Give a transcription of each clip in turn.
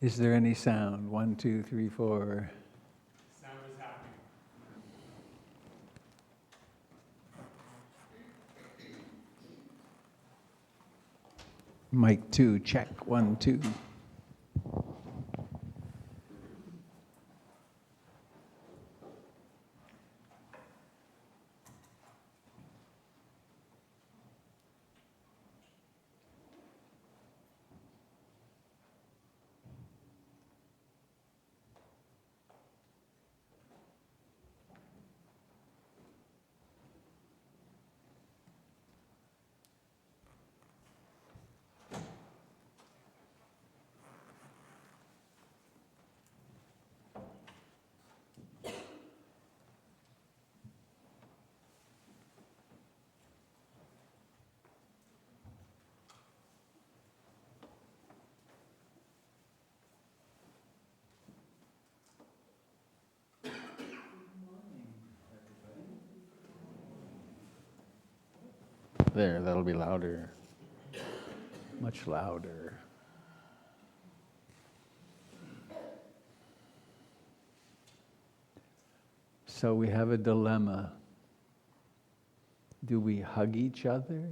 Is there any sound? 1, 2, 3, 4. Sound is happening. Mic 2, check. 1, 2. There, that'll be louder. Much louder. So we have a dilemma. Do we hug each other?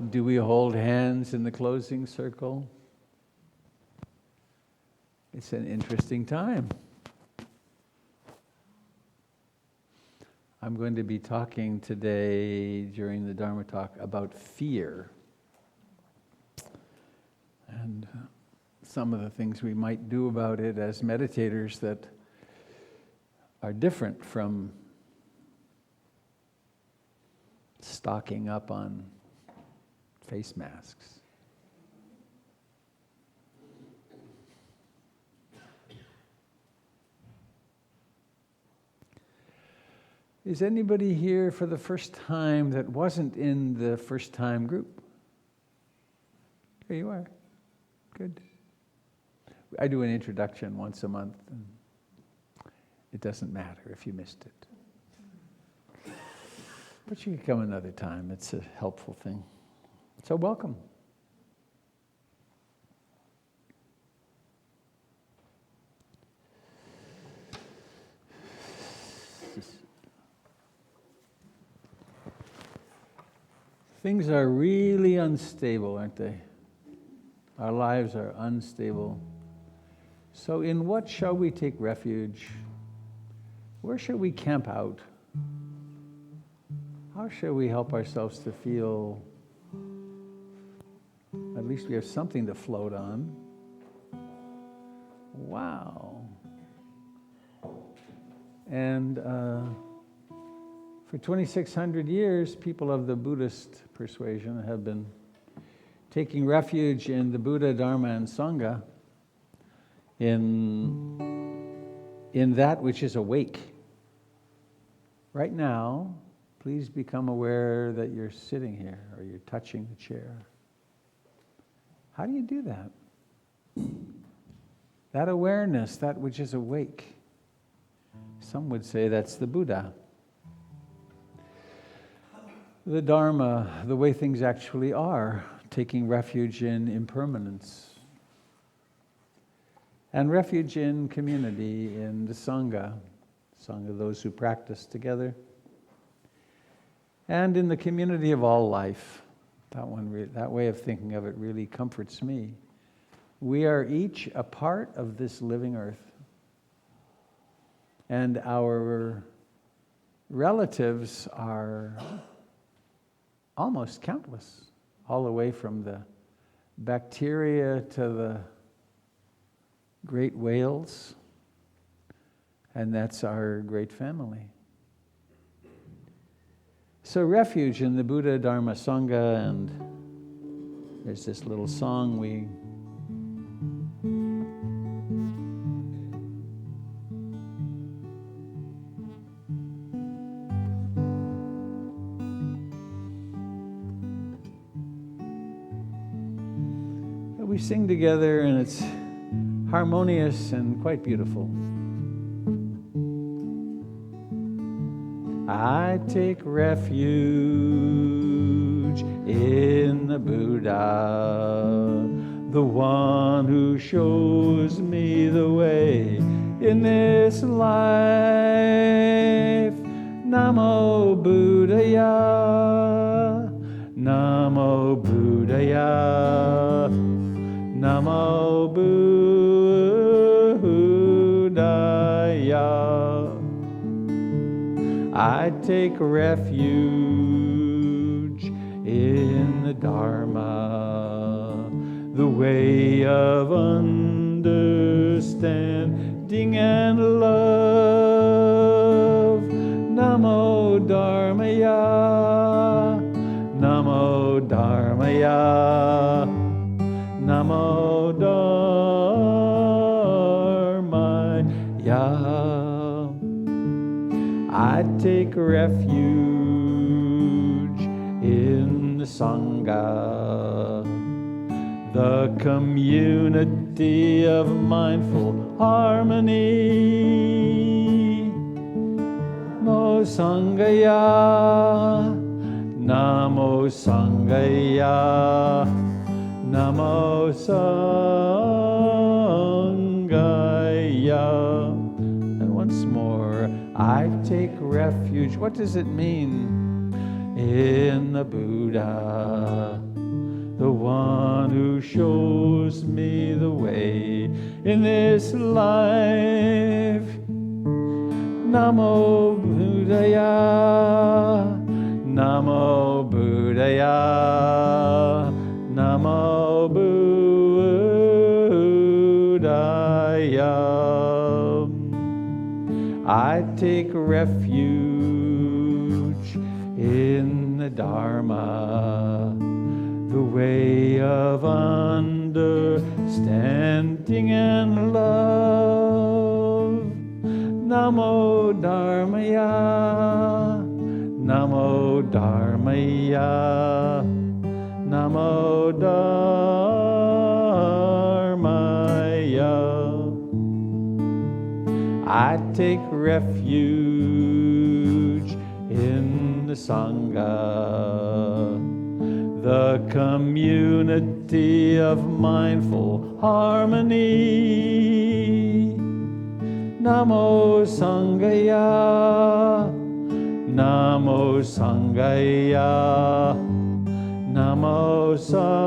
Do we hold hands in the closing circle? It's an interesting time. I'm going to be talking today during the Dharma talk about fear and some of the things we might do about it as meditators that are different from stocking up on face masks. Is anybody here for the first time that wasn't in the first time group? Here you are. Good. I do an introduction once a month, and it doesn't matter if you missed it. But you can come another time. It's a helpful thing. So welcome. Things are really unstable, aren't they? Our lives are unstable. So in what shall we take refuge? Where shall we camp out? How shall we help ourselves to feel at least we have something to float on? Wow. And for 2,600 years, people of the Buddhist persuasion have been taking refuge in the Buddha, Dharma, and Sangha, in that which is awake. Right now, please become aware that you're sitting here or you're touching the chair. How do you do that? That awareness, that which is awake. Some would say that's the Buddha. The Dharma, the way things actually are, taking refuge in impermanence. And refuge in community, in the Sangha, those who practice together. And in the community of all life. That way of thinking of it really comforts me. We are each a part of this living earth. And our relatives are almost countless, all the way from the bacteria to the great whales, and that's our great family. So refuge in the Buddha, Dharma, Sangha, and there's this little song we sing together, and it's harmonious and quite beautiful. I take refuge in the Buddha, the one who shows me the way in this life. Namo Buddhaya, Namo Buddhaya, Namo Buddhaya. I take refuge in the Dharma, the way of understanding and love. Namo Dharmaya, Namo Dharmaya, Namo Dharmaya. I take refuge in the Sangha, the community of mindful harmony. Namo Sangaya, Namo Sangaya, Namo Sangaya. And once more, I take refuge. What does it mean? In the Buddha, the one who shows me the way in this life. Namo Buddhaya, Namo Buddhaya, Namo Buddhaya. I take refuge in the Dharma, the way of understanding and love. Namo Dharmaya, Namo Dharmaya, Namo Dharmaya. I take refuge in the Sangha, the community of mindful harmony. Namo Sangaya, Namo Sangaya, Namo Sangaya.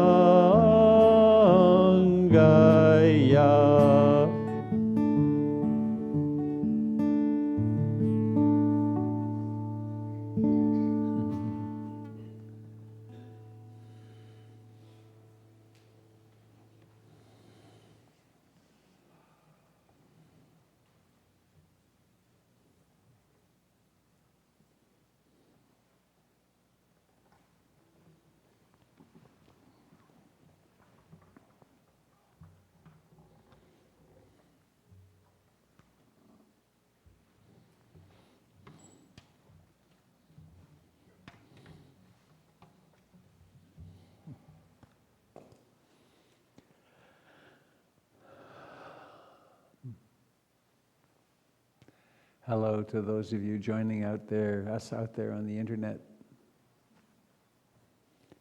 Hello to those of you joining us out there on the internet.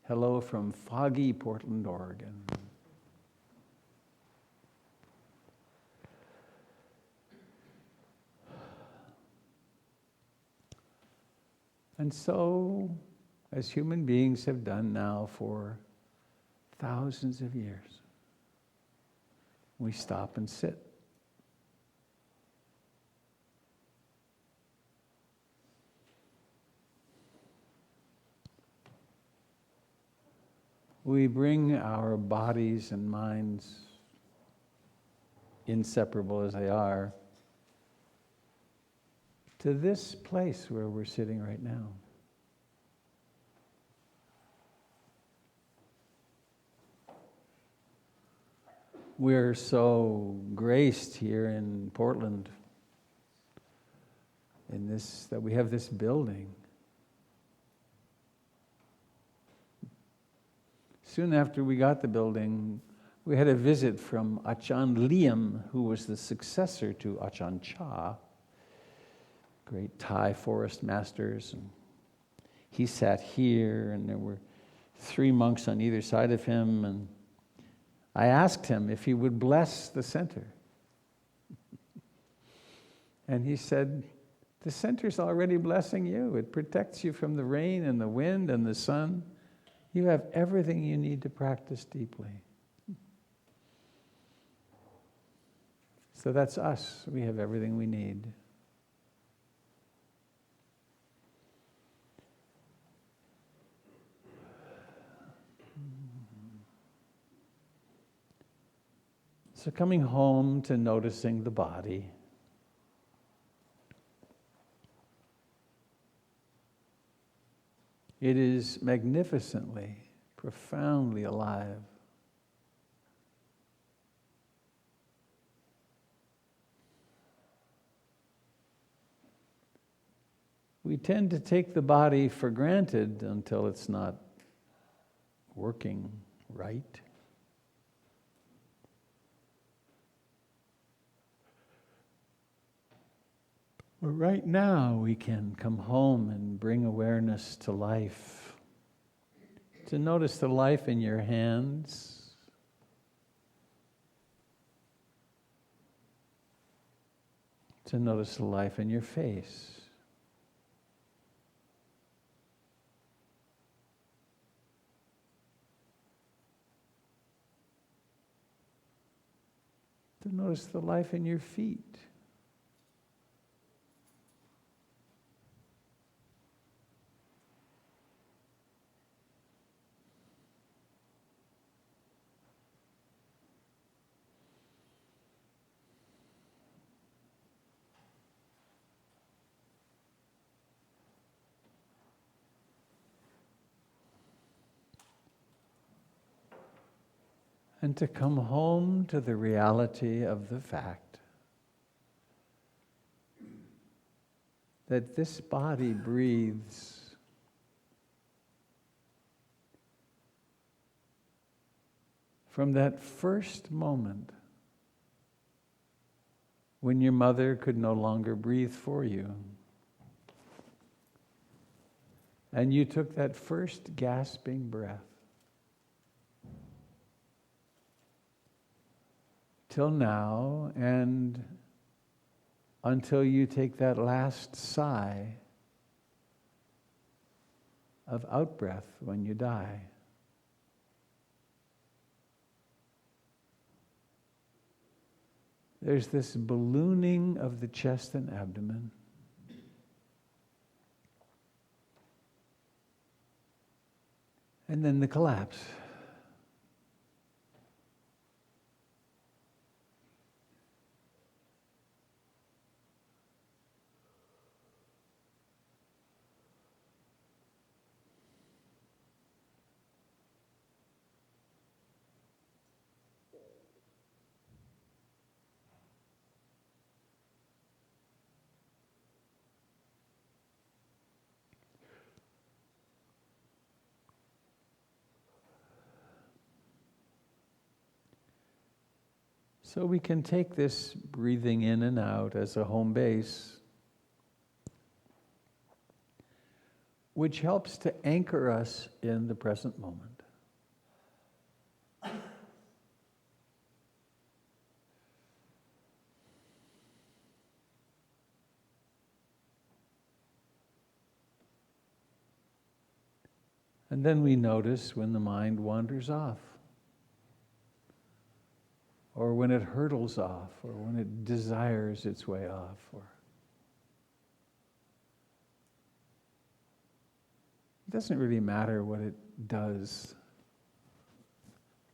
Hello from foggy Portland, Oregon. And so, as human beings have done now for thousands of years, we stop and sit. We bring our bodies and minds, inseparable as they are, to this place where we're sitting right now. We're so graced here in Portland that we have this building. Soon after we got the building, we had a visit from Ajahn Liam, who was the successor to Ajahn Chah, great Thai forest masters. And he sat here, and there were 3 monks on either side of him, and I asked him if he would bless the center. And he said, the center's already blessing you. It protects you from the rain and the wind and the sun. You have everything you need to practice deeply. So that's us. We have everything we need. So coming home to noticing the body. It is magnificently, profoundly alive. We tend to take the body for granted until it's not working right. But right now we can come home and bring awareness to life, to notice the life in your hands, to notice the life in your face. To notice the life in your feet. And to come home to the reality of the fact that this body breathes. From that first moment when your mother could no longer breathe for you, and you took that first gasping breath, till now, and until you take that last sigh of outbreath when you die. There's this ballooning of the chest and abdomen. And then the collapse. So we can take this breathing in and out as a home base, which helps to anchor us in the present moment. And then we notice when the mind wanders off, or when it hurtles off, or when it desires its way off, or it doesn't really matter what it does.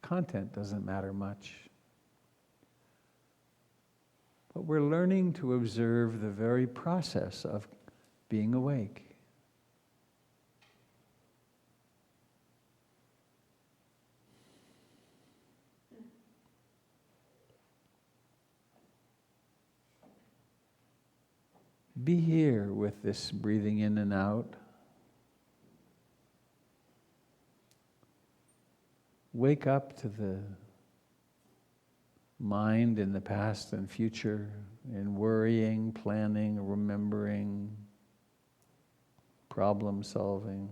Content doesn't matter much. But we're learning to observe the very process of being awake. Be here with this breathing in and out. Wake up to the mind in the past and future, in worrying, planning, remembering, problem solving.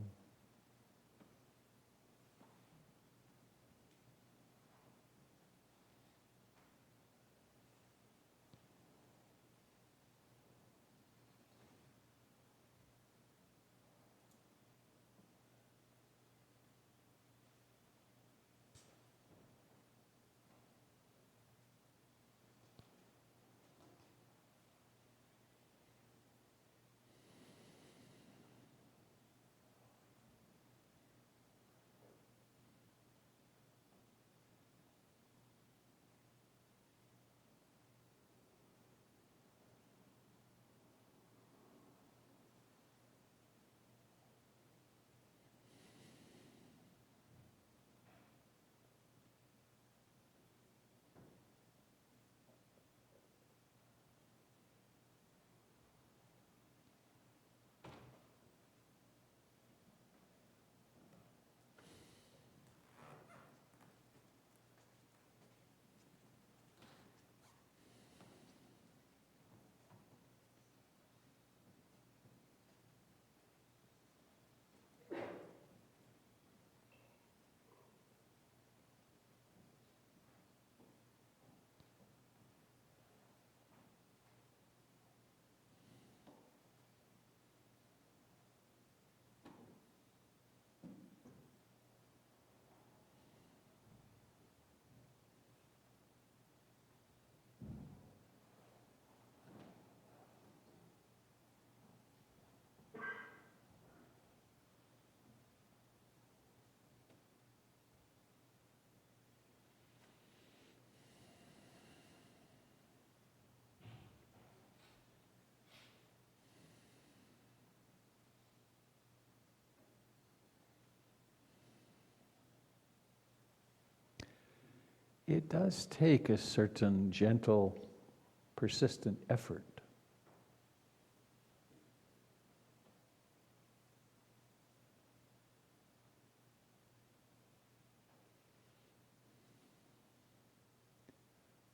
it does take a certain gentle, persistent effort.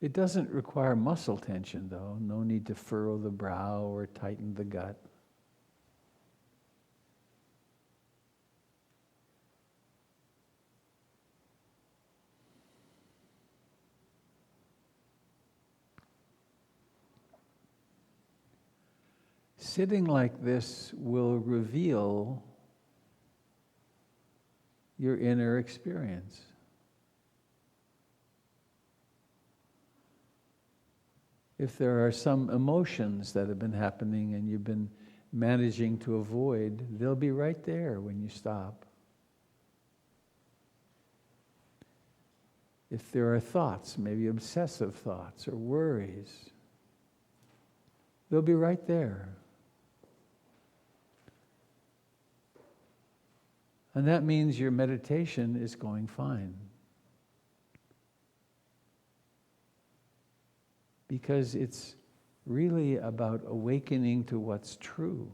It doesn't require muscle tension, though. No need to furrow the brow or tighten the gut. Sitting like this will reveal your inner experience. If there are some emotions that have been happening and you've been managing to avoid, they'll be right there when you stop. If there are thoughts, maybe obsessive thoughts or worries, they'll be right there. And that means your meditation is going fine. Because it's really about awakening to what's true.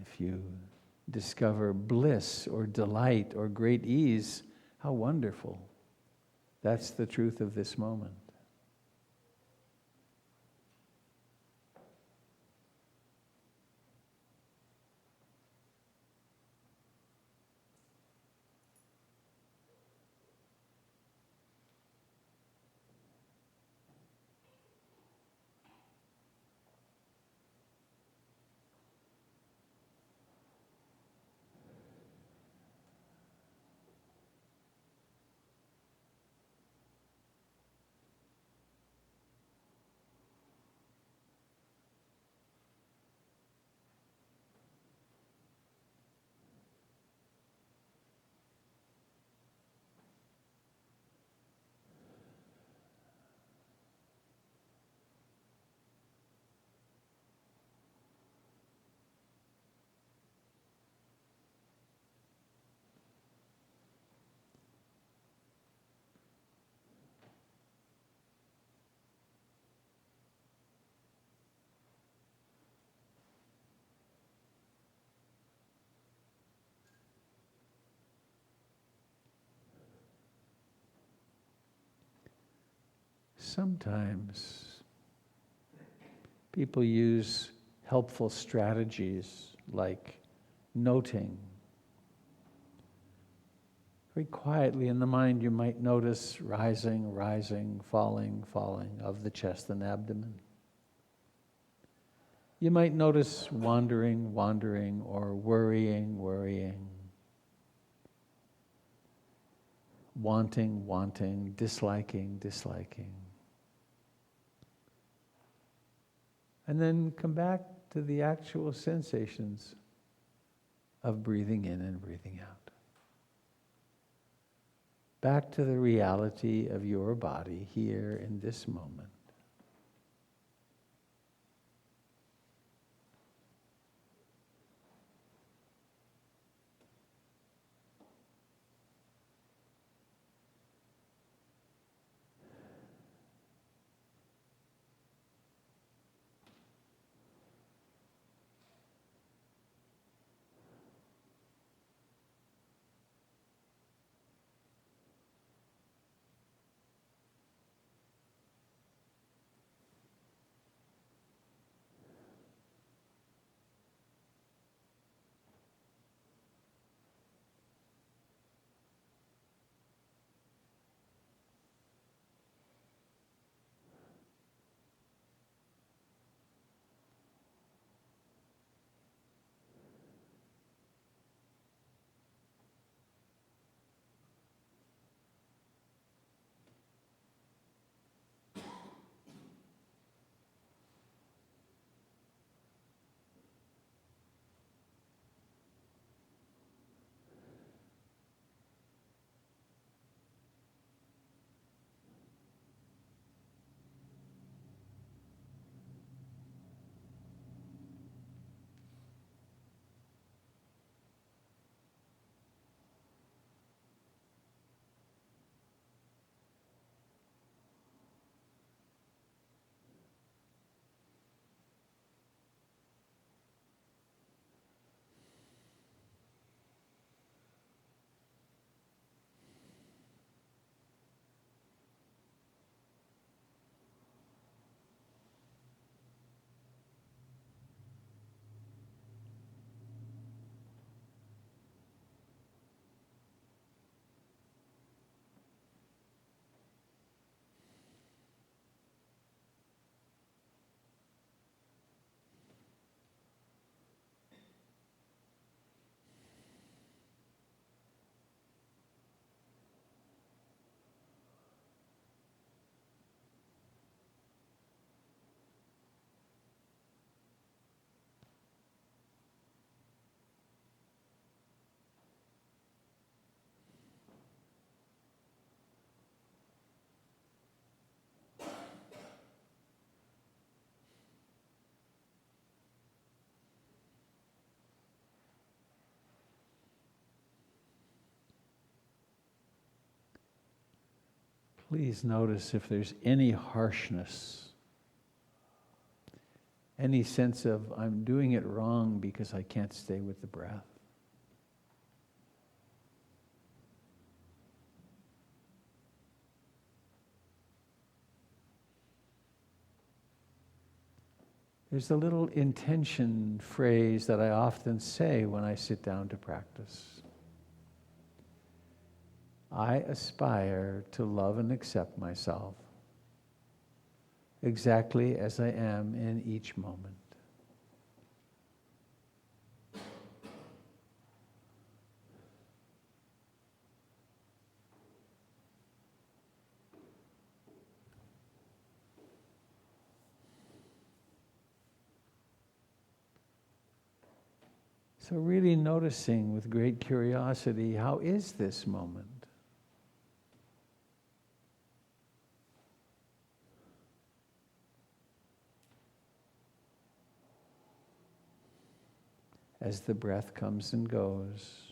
If you discover bliss or delight or great ease, how wonderful. That's the truth of this moment. Sometimes people use helpful strategies like noting. Very quietly in the mind you might notice rising, rising, falling, falling of the chest and abdomen. You might notice wandering, wandering, or worrying, worrying. Wanting, wanting, disliking, disliking. And then come back to the actual sensations of breathing in and breathing out. Back to the reality of your body here in this moment. please notice if there's any harshness, any sense of I'm doing it wrong because I can't stay with the breath. There's a little intention phrase that I often say when I sit down to practice. I aspire to love and accept myself exactly as I am in each moment. So really noticing with great curiosity, how is this moment? As the breath comes and goes.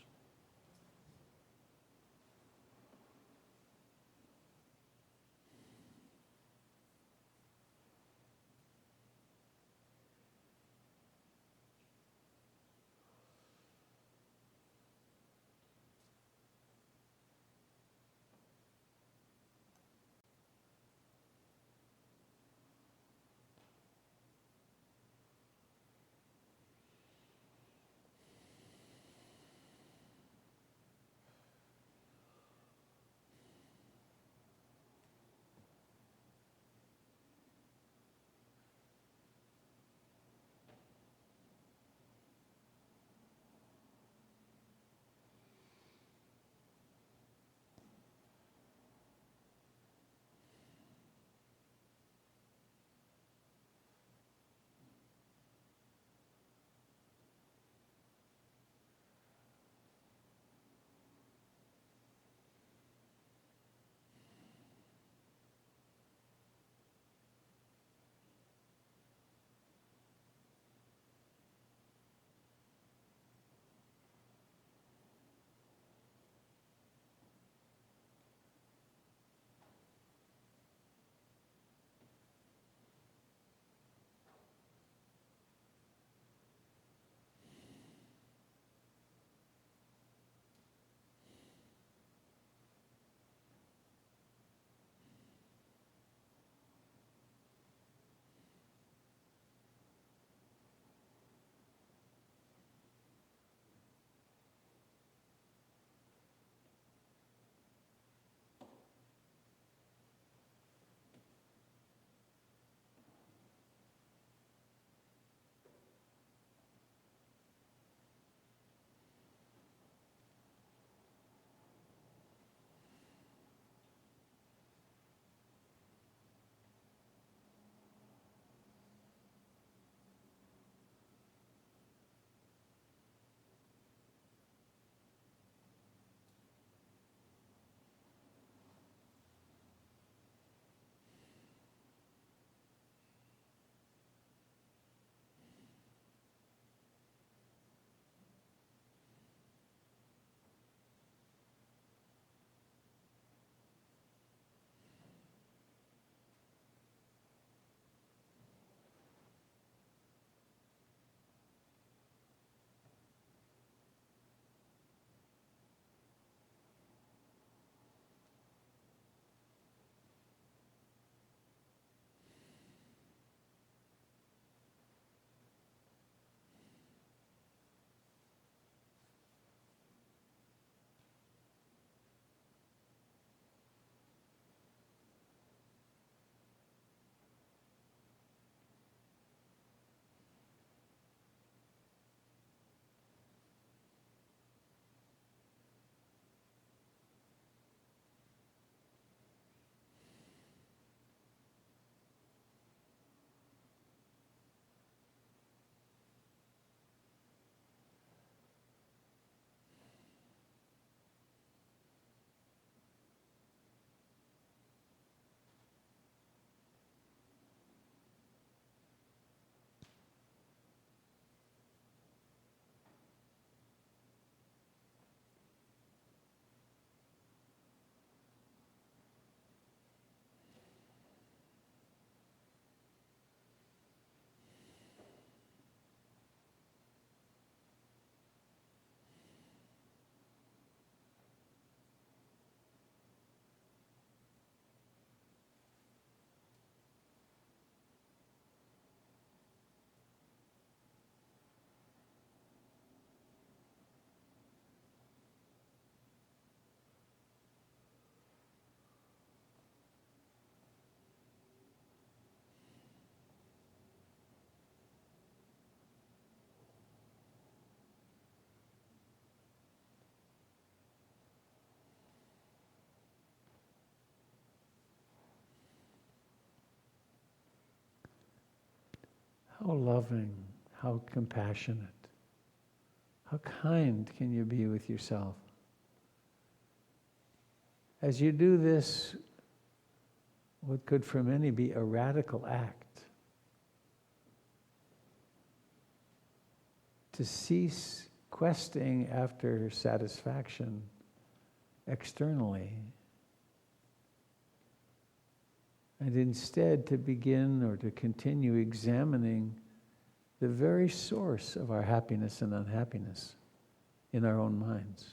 How loving, how compassionate, how kind can you be with yourself? As you do this, what could for many be a radical act, to cease questing after satisfaction externally, and instead to begin or to continue examining the very source of our happiness and unhappiness in our own minds.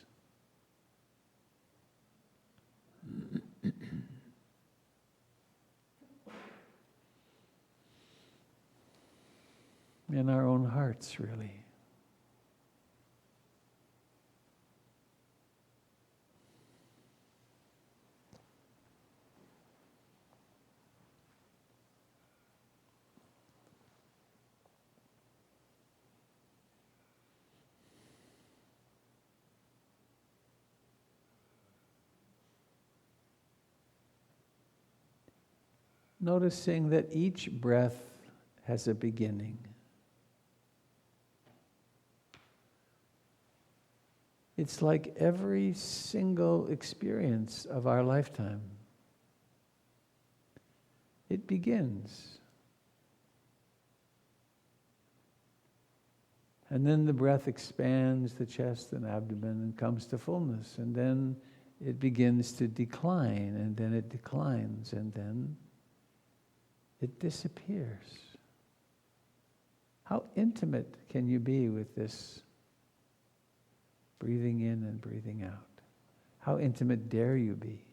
In our own hearts, really. Noticing that each breath has a beginning. It's like every single experience of our lifetime. It begins. And then the breath expands the chest and abdomen and comes to fullness. And then it begins to decline, and then it declines, and then it disappears. How intimate can you be with this breathing in and breathing out? How intimate dare you be?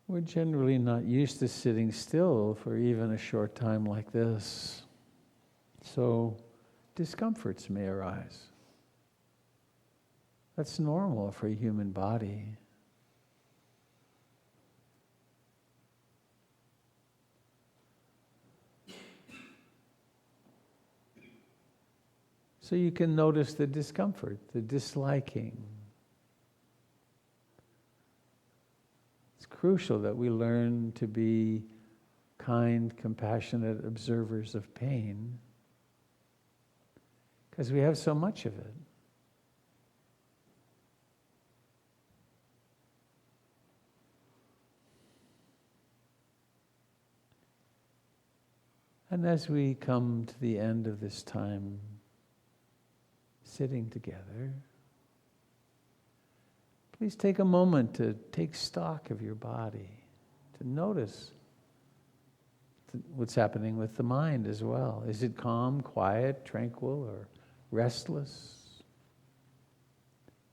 We're generally not used to sitting still for even a short time like this. So discomforts may arise. That's normal for a human body. So you can notice the discomfort, the disliking. It's crucial that we learn to be kind, compassionate observers of pain, because we have so much of it. And as we come to the end of this time sitting together, please take a moment to take stock of your body, to notice what's happening with the mind as well. Is it calm, quiet, tranquil, or restless?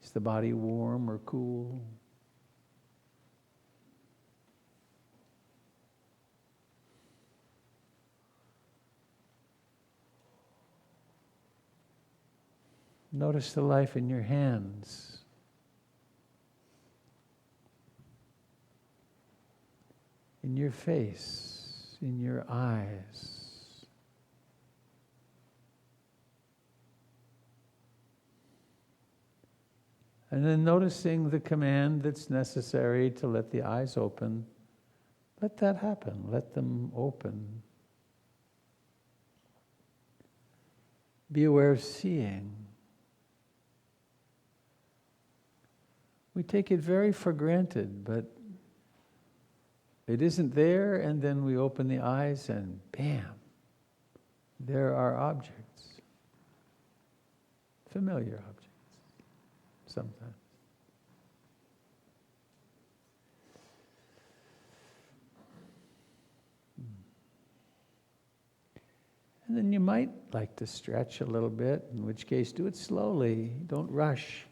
Is the body warm or cool? Notice the life in your hands. In your face, in your eyes. And then noticing the command that's necessary to let the eyes open. Let that happen. Let them open. Be aware of seeing. We take it very for granted, but it isn't there, and then we open the eyes and bam, there are objects. Familiar objects. Sometimes. And then you might like to stretch a little bit, in which case do it slowly, don't rush.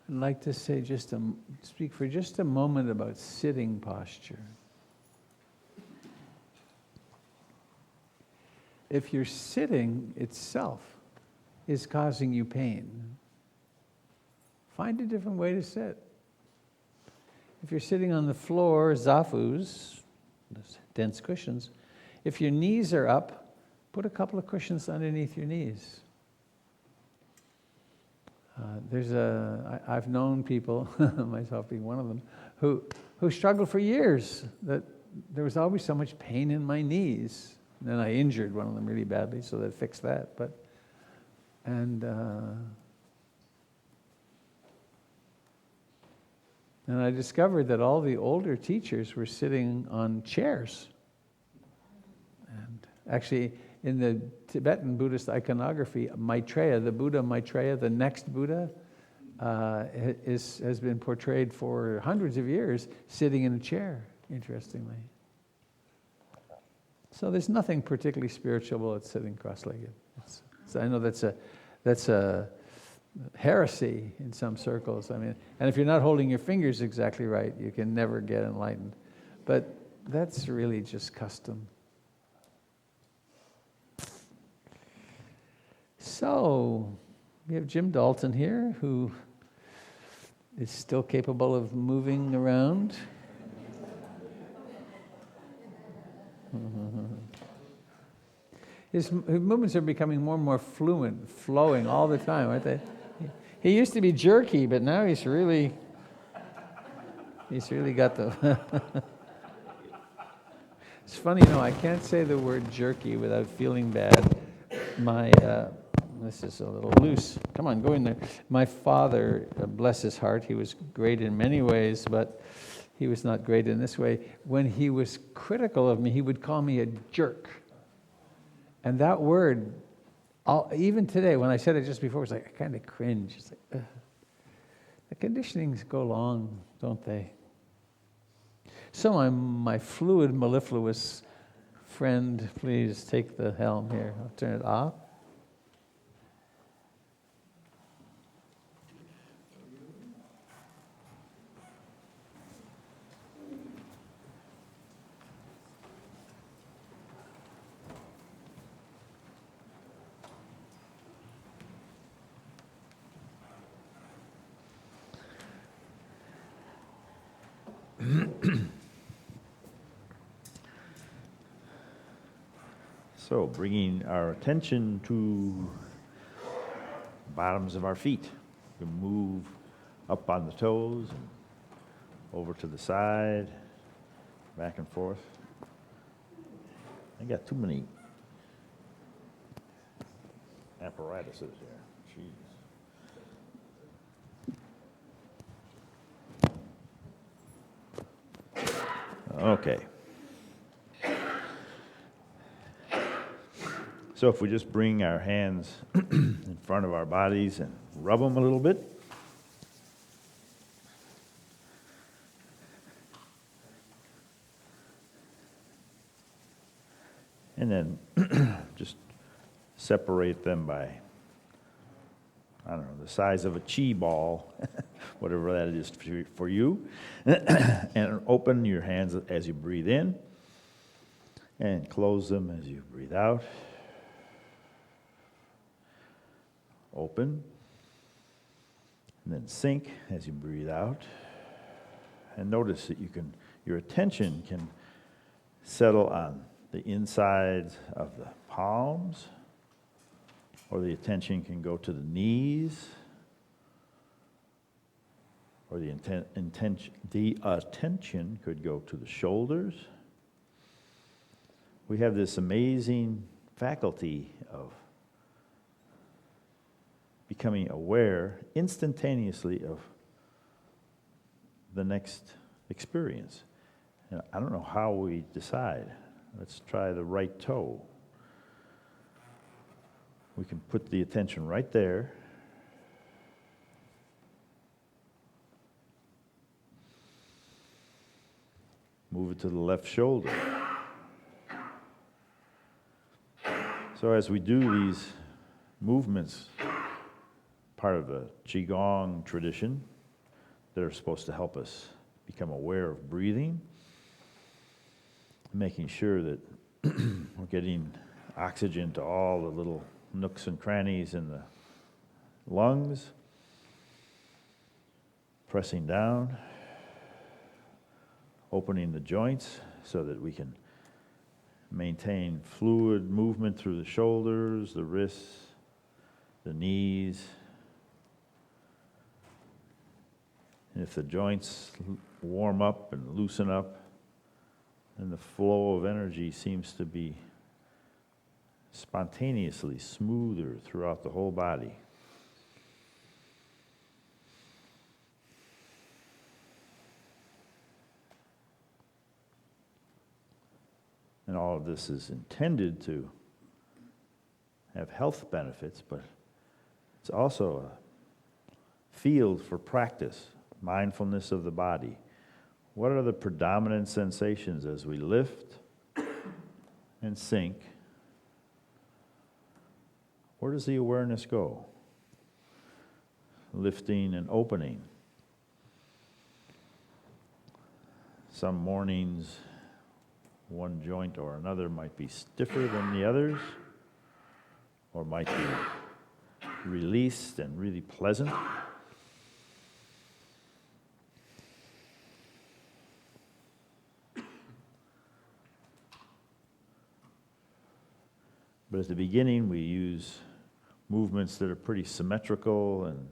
I'd like to say speak for just a moment about sitting posture. If your sitting itself is causing you pain, find a different way to sit. If you're sitting on the floor, zafus, those dense cushions, if your knees are up, put a couple of cushions underneath your knees. I've known people, myself being one of them, who struggled for years, that there was always so much pain in my knees. And then I injured one of them really badly, so they fixed that. And I discovered that all the older teachers were sitting on chairs. And actually, in the Tibetan Buddhist iconography, Maitreya, the Buddha Maitreya, the next Buddha, has been portrayed for hundreds of years sitting in a chair, interestingly. So there's nothing particularly spiritual about sitting cross-legged. I know that's a heresy in some circles. I mean, and if you're not holding your fingers exactly right, you can never get enlightened. But that's really just custom. So, we have Jim Dalton here, who is still capable of moving around. His movements are becoming more and more fluent, flowing all the time, aren't they? He used to be jerky, but now he's really got the... It's funny, I can't say the word jerky without feeling bad. This is a little loose. Come on, go in there. My father, bless his heart, he was great in many ways, but he was not great in this way. When he was critical of me, he would call me a jerk. And that word, even today, when I said it just before, it was like, I kind of cringe. It's like, ugh. The conditionings go long, don't they? So my fluid, mellifluous friend, please take the helm here. I'll turn it off. So, bringing our attention to the bottoms of our feet. We can move up on the toes, and over to the side, back and forth. I got too many apparatuses here. Jeez. Okay. So if we just bring our hands in front of our bodies and rub them a little bit. And then just separate them by, I don't know, the size of a chi ball, whatever that is for you. And open your hands as you breathe in, and close them as you breathe out. Open, and then sink as you breathe out. And notice that your attention can settle on the insides of the palms, or the attention can go to the knees, or the attention could go to the shoulders. We have this amazing faculty of becoming aware instantaneously of the next experience. And I don't know how we decide. Let's try the right toe. We can put the attention right there. Move it to the left shoulder. So as we do these movements, part of the Qigong tradition, that are supposed to help us become aware of breathing, making sure that we're getting oxygen to all the little nooks and crannies in the lungs, pressing down, opening the joints so that we can maintain fluid movement through the shoulders, the wrists, the knees. And if the joints warm up and loosen up, then the flow of energy seems to be spontaneously smoother throughout the whole body. And all of this is intended to have health benefits, but it's also a field for practice, mindfulness of the body. What are the predominant sensations as we lift and sink? Where does the awareness go? Lifting and opening. Some mornings, one joint or another might be stiffer than the others, or might be released and really pleasant. But at the beginning, we use movements that are pretty symmetrical and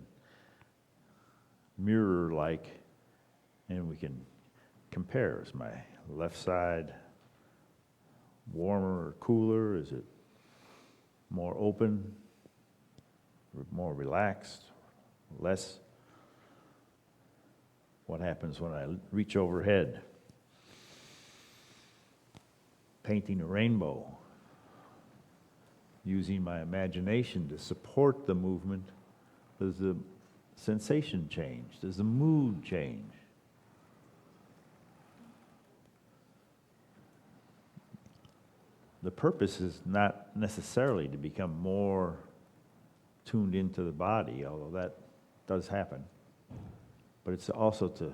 mirror-like, and we can compare. Is my left side warmer or cooler? Is it more open, more relaxed, less? What happens when I reach overhead? Painting a rainbow, using my imagination to support the movement. Does the sensation change? Does the mood change? The purpose is not necessarily to become more tuned into the body, although that does happen. But it's also to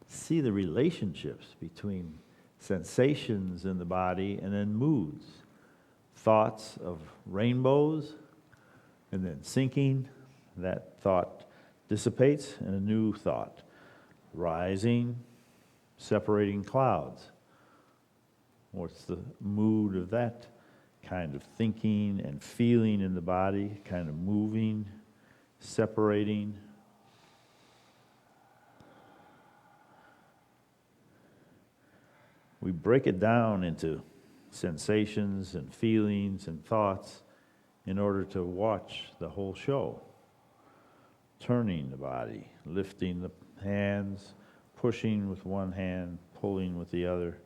see the relationships between sensations in the body and then moods. Thoughts of rainbows, and then sinking, that thought dissipates, and a new thought. Rising, separating clouds. What's the mood of that kind of thinking and feeling in the body, kind of moving, separating? We break it down into sensations and feelings and thoughts in order to watch the whole show. Turning the body, lifting the hands, pushing with one hand, pulling with the other.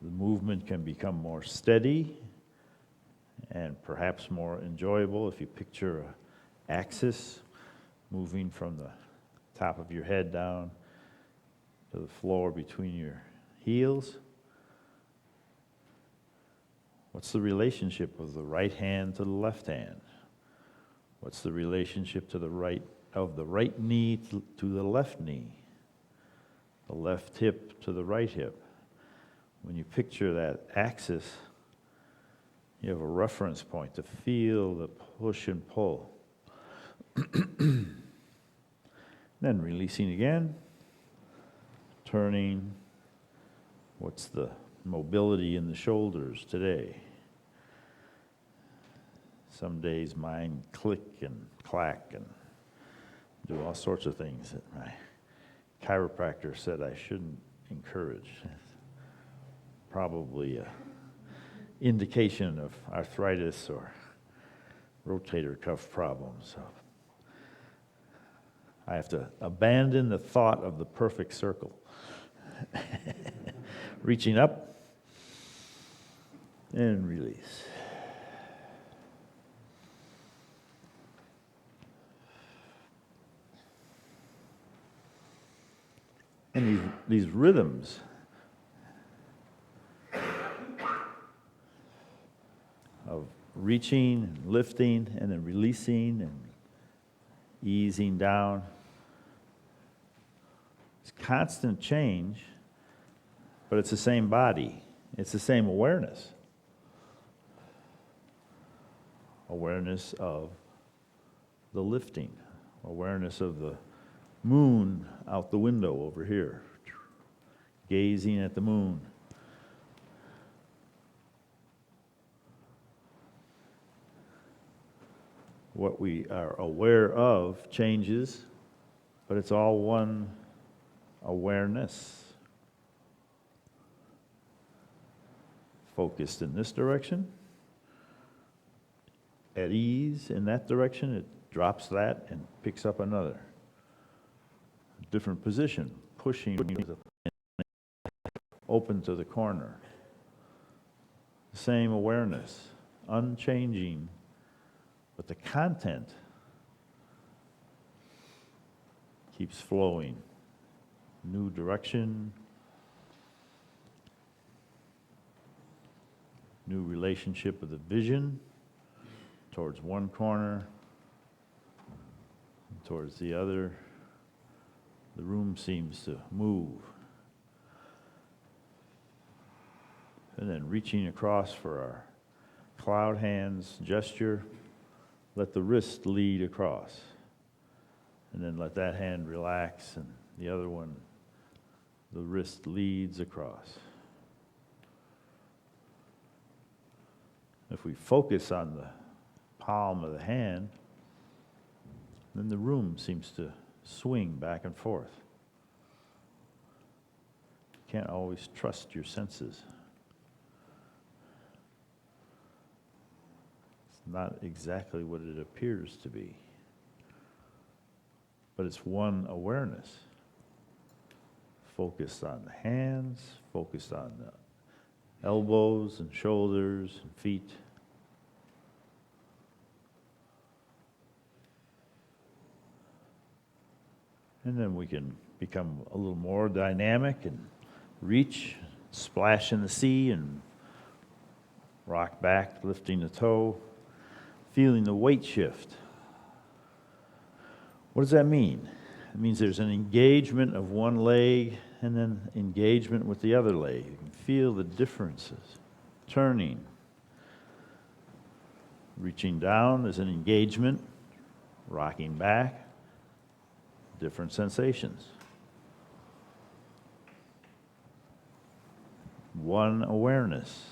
the movement can become more steady and perhaps more enjoyable if you picture an axis moving from the top of your head down to the floor between your heels. What's the relationship of the right hand to the left hand? What's the relationship to the right knee to the left knee? The left hip to the right hip. When you picture that axis, you have a reference point to feel the push and pull. Then releasing again, turning. What's the mobility in the shoulders today? Some days mine click and clack and do all sorts of things that my chiropractor said I shouldn't encourage. Probably an indication of arthritis or rotator cuff problems. So I have to abandon the thought of the perfect circle. Reaching up and release. And these rhythms of reaching and lifting and then releasing and easing down. It's constant change, but it's the same body. It's the same awareness. Awareness of the lifting. Awareness of the moon out the window over here. Gazing at the moon. What we are aware of changes, but it's all one awareness. Focused in this direction. At ease in that direction, it drops that and picks up another. Different position, pushing the open to the corner. Same awareness, unchanging, but the content keeps flowing. New direction, new relationship of the vision towards one corner, towards the other. The room seems to move. And then reaching across for our cloud hands gesture, let the wrist lead across. And then let that hand relax and the other one, the wrist leads across. If we focus on the palm of the hand, then the room seems to swing back and forth. You can't always trust your senses. It's not exactly what it appears to be. But it's one awareness. Focused on the hands, focused on the elbows and shoulders and feet. And then we can become a little more dynamic and reach, splash in the sea and rock back, lifting the toe, feeling the weight shift. What does that mean? It means there's an engagement of one leg and then engagement with the other leg. You can feel the differences. Turning. Reaching down, there's an engagement. Rocking back. Different sensations. One awareness.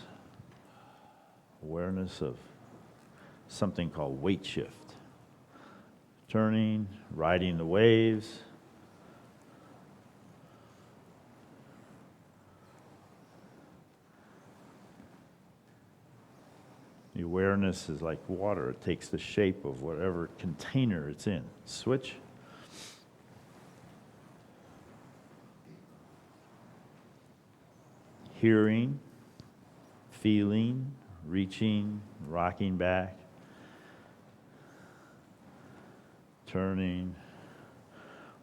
Awareness of something called weight shift. Turning, riding the waves. The awareness is like water. It takes the shape of whatever container it's in. Switch. Hearing, feeling, reaching, rocking back, turning,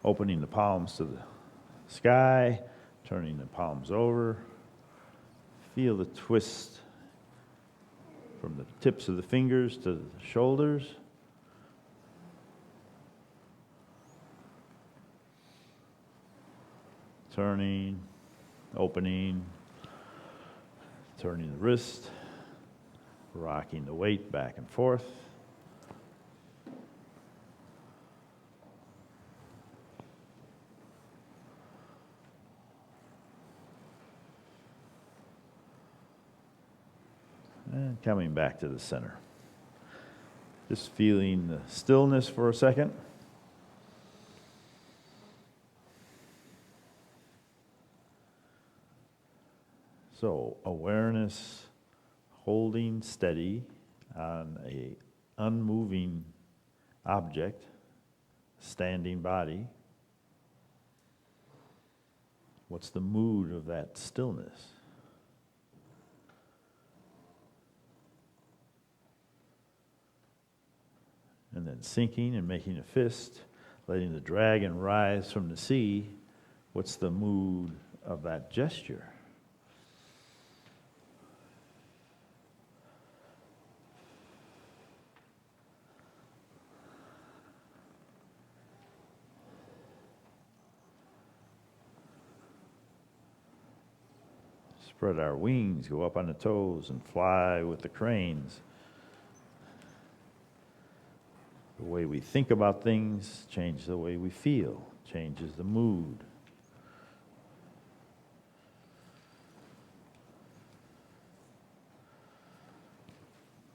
opening the palms to the sky, turning the palms over. Feel the twist from the tips of the fingers to the shoulders. Turning, opening, turning the wrist, rocking the weight back and forth. And coming back to the center. Just feeling the stillness for a second. So awareness holding steady on a unmoving object, standing body. What's the mood of that stillness? And then sinking and making a fist, letting the dragon rise from the sea. What's the mood of that gesture? Spread our wings, go up on the toes, and fly with the cranes. The way we think about things changes the way we feel, changes the mood.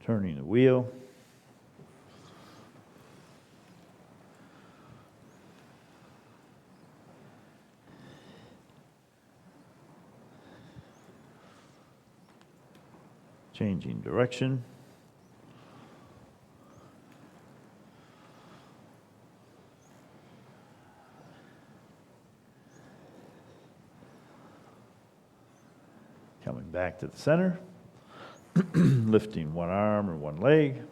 Turning the wheel. Changing direction. Coming back to the center. Lifting one arm or one leg.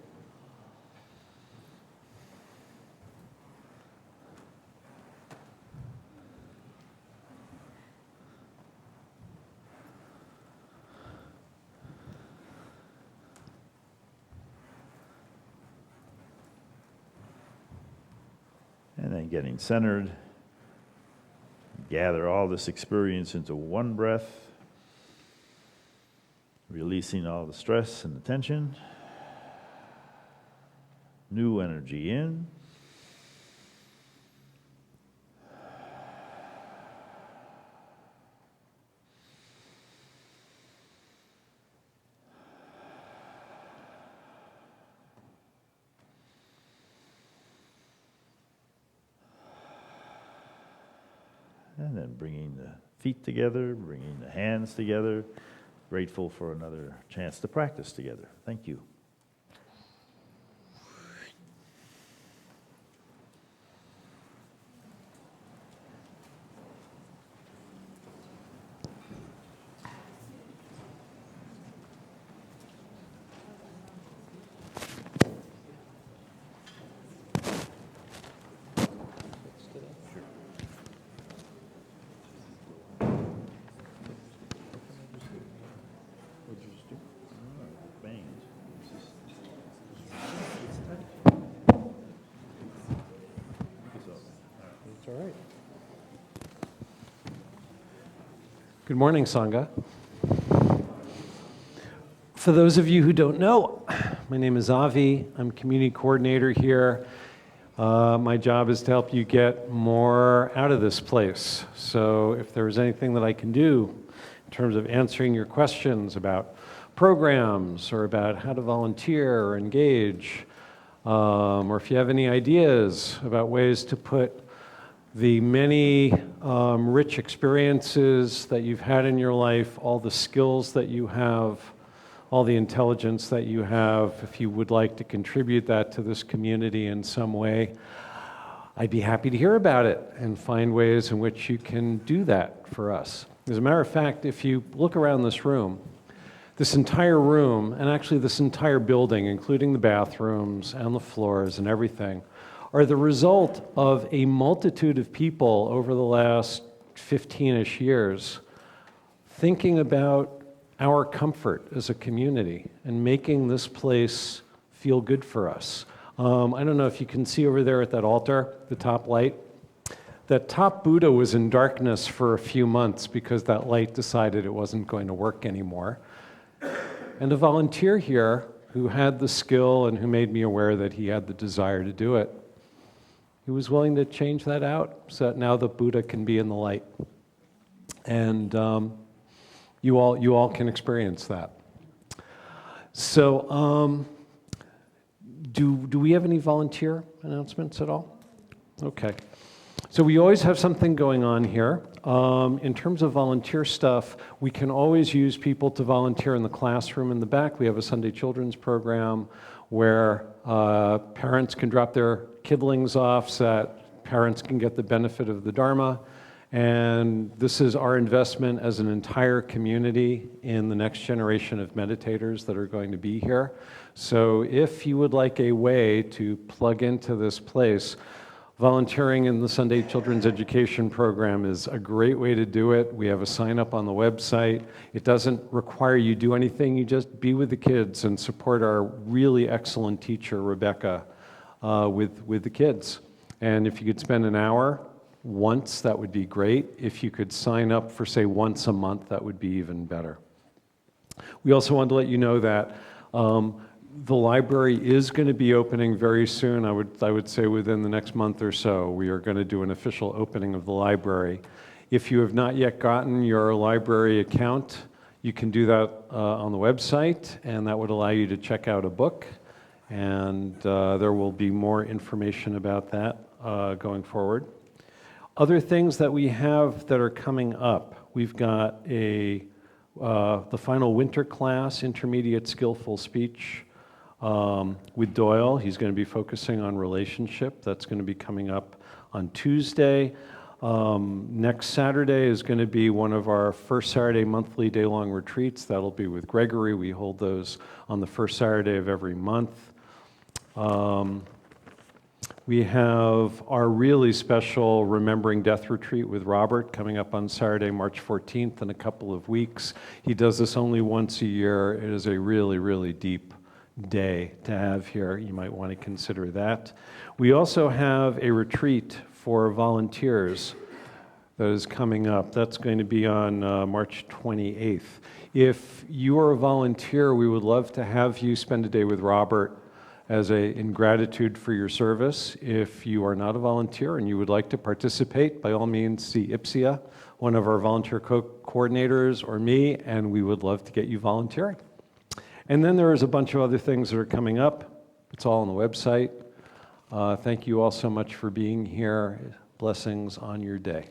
And then getting centered. Gather all this experience into one breath. Releasing all the stress and the tension. New energy in. And then bringing the feet together, bringing the hands together. Grateful for another chance to practice together. Thank you. All right. Good morning, Sangha. For those of you who don't know, my name is Avi. I'm community coordinator here. My job is to help you get more out of this place. So if there's anything that I can do in terms of answering your questions about programs or about how to volunteer or engage, or if you have any ideas about ways to put the many rich experiences that you've had in your life, all the skills that you have, all the intelligence that you have, if you would like to contribute that to this community in some way, I'd be happy to hear about it and find ways in which you can do that for us. As a matter of fact, if you look around this room, This entire room, and actually this entire building, including the bathrooms and the floors and everything, are the result of a multitude of people over the last 15-ish years thinking about our comfort as a community and making this place feel good for us. I don't know if you can see over there at that altar, the top light. That top Buddha was in darkness for a few months because that light decided it wasn't going to work anymore. And a volunteer here who had the skill and who made me aware that he had the desire to do it, he was willing to change that out so that now the Buddha can be in the light. And you all can experience that. So do we have any volunteer announcements at all? Okay. So we always have something going on here. In terms of volunteer stuff, we can always use people to volunteer in the classroom in the back. We have a Sunday children's program where parents can drop their kidlings off so that parents can get the benefit of the Dharma. And this is our investment as an entire community in the next generation of meditators that are going to be here. So if you would like a way to plug into this place, volunteering in the Sunday Children's Education Program is a great way to do it. We have a sign up on the website. It doesn't require you do anything. You just be with the kids and support our really excellent teacher, Rebecca, with the kids. And if you could spend an hour once, that would be great. If you could sign up for, say, once a month, that would be even better. We also wanted to let you know that the library is going to be opening very soon. I would say within the next month or so, we are going to do an official opening of the library. If you have not yet gotten your library account, you can do that on the website, and that would allow you to check out a book. And there will be more information about that going forward. Other things that we have that are coming up, we've got the final winter class, Intermediate Skillful Speech, with Doyle. He's going to be focusing on relationship. That's going to be coming up on Tuesday. Next Saturday is going to be one of our first Saturday monthly day-long retreats. That'll be with Gregory. We hold those on the first Saturday of every month. We have our really special Remembering Death retreat with Robert coming up on Saturday, March 14th in a couple of weeks. He does this only once a year. It is a really, really deep day to have here. You might want to consider that. We also have a retreat for volunteers that is coming up. That's going to be on March 28th. If you are a volunteer, we would love to have you spend a day with Robert in gratitude for your service. If you are not a volunteer and you would like to participate, by all means, see Ipsia, one of our volunteer coordinators, or me, and we would love to get you volunteering. And then there is a bunch of other things that are coming up. It's all on the website. Thank you all so much for being here. Blessings on your day.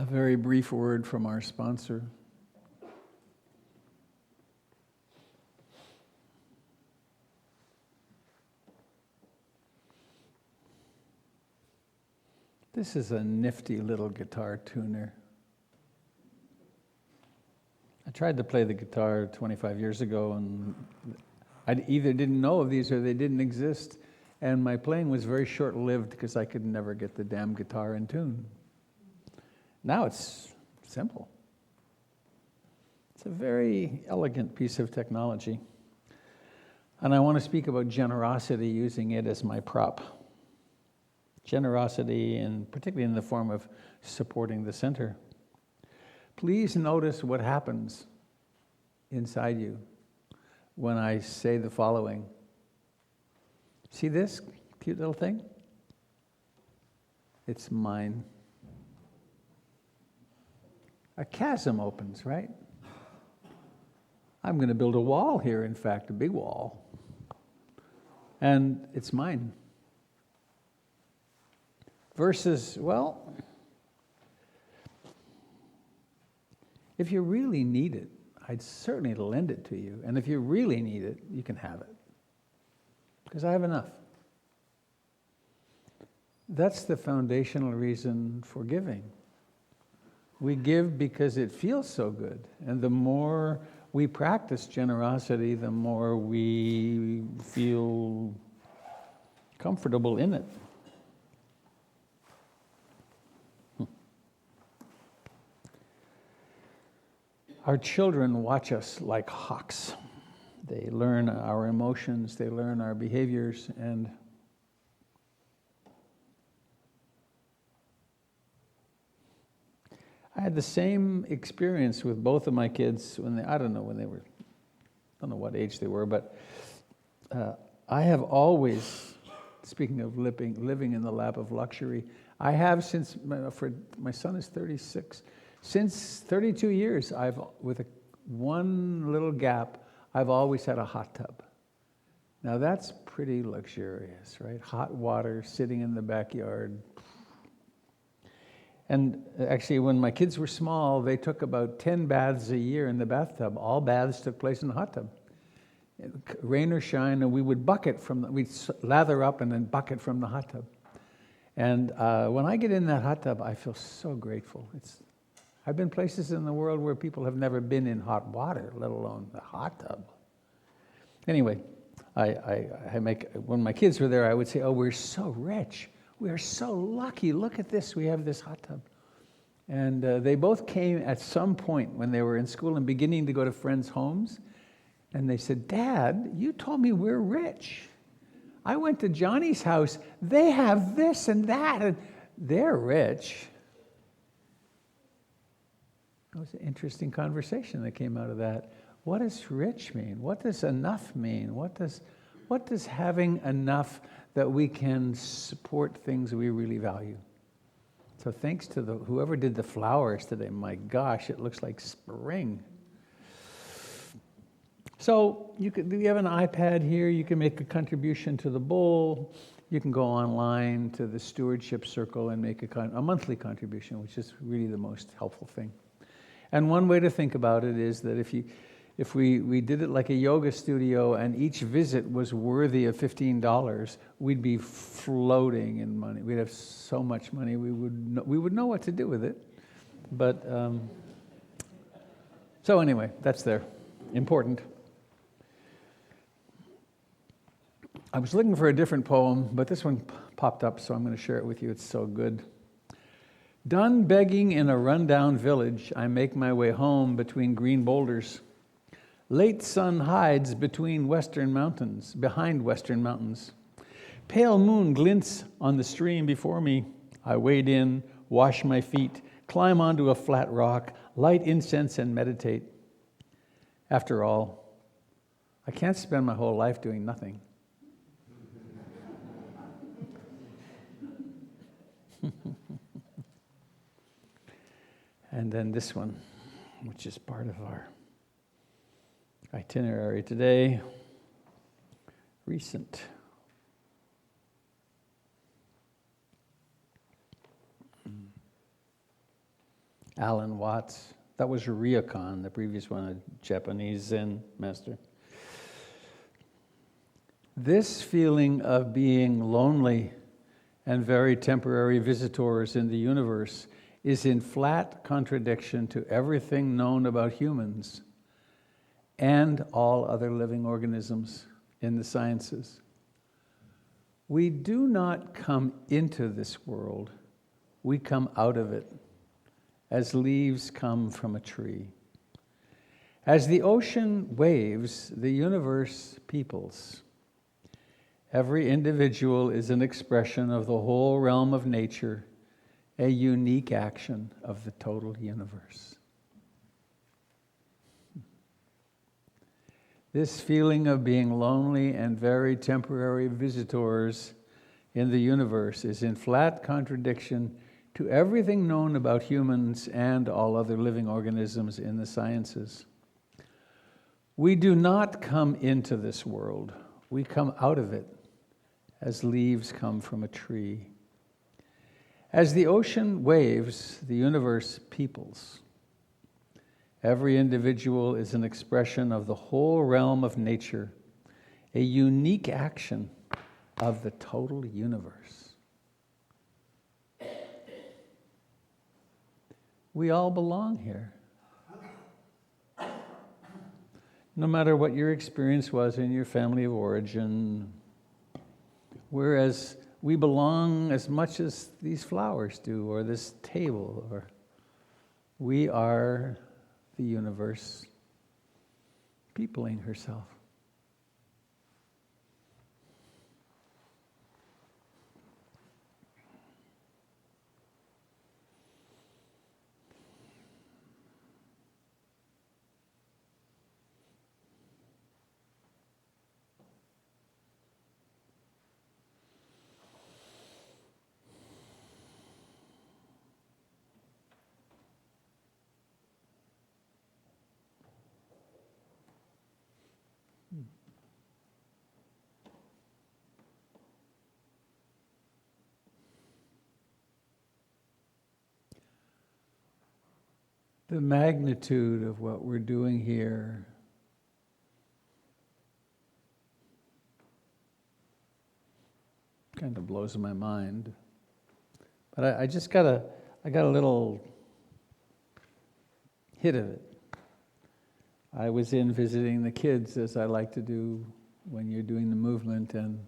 A very brief word from our sponsor. This is a nifty little guitar tuner. I tried to play the guitar 25 years ago, and I either didn't know of these or they didn't exist. And my playing was very short-lived because I could never get the damn guitar in tune. Now it's simple. It's a very elegant piece of technology. And I want to speak about generosity, using it as my prop. Generosity, and particularly in the form of supporting the center. Please notice what happens inside you when I say the following. See this cute little thing? It's mine. A chasm opens, right? I'm going to build a wall here, in fact, a big wall. And it's mine. Versus, well, if you really need it, I'd certainly lend it to you. And if you really need it, you can have it. Because I have enough. That's the foundational reason for giving. We give because it feels so good. And the more we practice generosity, the more we feel comfortable in it. Our children watch us like hawks. They learn our emotions, they learn our behaviors, and I had the same experience with both of my kids when they, I don't know what age they were, but I have always, speaking of living in the lap of luxury, I have since, my son is 36, since 32 years, with one little gap, I've always had a hot tub. Now that's pretty luxurious, right? Hot water sitting in the backyard. And actually, when my kids were small, they took about 10 baths a year in the bathtub. All baths took place in the hot tub. Rain or shine, and we would we'd lather up and then bucket from the hot tub. And when I get in that hot tub, I feel so grateful. I've been places in the world where people have never been in hot water, let alone the hot tub. Anyway, when my kids were there, I would say, oh, we're so rich. We are so lucky. Look at this. We have this hot tub. And they both came at some point when they were in school and beginning to go to friends' homes. And they said, Dad, you told me we're rich. I went to Johnny's house. They have this and that, and they're rich. It was an interesting conversation that came out of that. What does rich mean? What does enough mean? What does having enough that we can support things we really value? So thanks to whoever did the flowers today. My gosh, it looks like spring. So you have an iPad here. You can make a contribution to the bowl. You can go online to the stewardship circle and make a monthly contribution, which is really the most helpful thing. And one way to think about it is that if we did it like a yoga studio and each visit was worthy of $15, we'd be floating in money. We'd have so much money, we would know what to do with it. But, so anyway, that's there. Important. I was looking for a different poem, but this one popped up, so I'm going to share it with you. It's so good. Done begging in a rundown village, I make my way home between green boulders. Late sun hides behind western mountains. Pale moon glints on the stream before me. I wade in, wash my feet, climb onto a flat rock, light incense and meditate. After all, I can't spend my whole life doing nothing. And then this one, which is part of our itinerary today, recent. Alan Watts. That was Ryokan, the previous one, a Japanese Zen master. This feeling of being lonely and very temporary visitors in the universe is in flat contradiction to everything known about humans and all other living organisms in the sciences. We do not come into this world, we come out of it, as leaves come from a tree. As the ocean waves, the universe peoples. Every individual is an expression of the whole realm of nature, a unique action of the total universe. This feeling of being lonely and very temporary visitors in the universe is in flat contradiction to everything known about humans and all other living organisms in the sciences. We do not come into this world, we come out of it, as leaves come from a tree. As the ocean waves, the universe peoples. Every individual is an expression of the whole realm of nature, a unique action of the total universe. We all belong here. No matter what your experience was in your family of origin, whereas we belong as much as these flowers do, or this table, or we are the universe peopling herself. The magnitude of what we're doing here kind of blows my mind. But I just got a little hit of it. I was in visiting the kids, as I like to do when you're doing the movement, and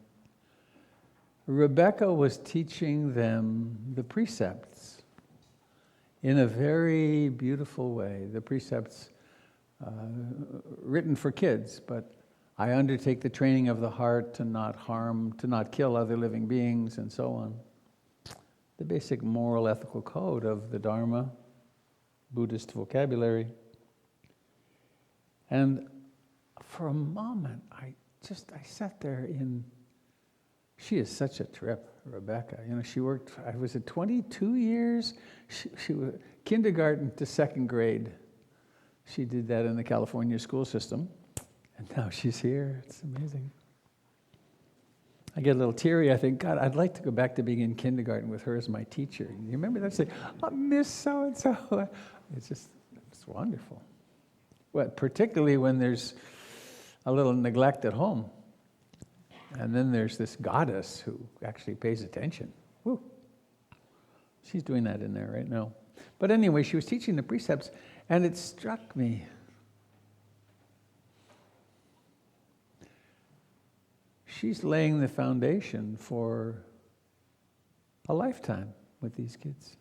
Rebecca was teaching them the precepts in a very beautiful way. The precepts written for kids, but I undertake the training of the heart to not harm, to not kill other living beings, and so on. The basic moral ethical code of the Dharma, Buddhist vocabulary. And for a moment, I sat there she is such a trip, Rebecca. You know, she worked, was it 22 years? She was kindergarten to second grade. She did that in the California school system. And now she's here. It's amazing. I get a little teary. I think, God, I'd like to go back to being in kindergarten with her as my teacher. You remember that? Say, oh, Miss so-and-so. It's wonderful. Well, particularly when there's a little neglect at home. And then there's this goddess who actually pays attention. Woo. She's doing that in there right now. But anyway, she was teaching the precepts, and it struck me. She's laying the foundation for a lifetime with these kids.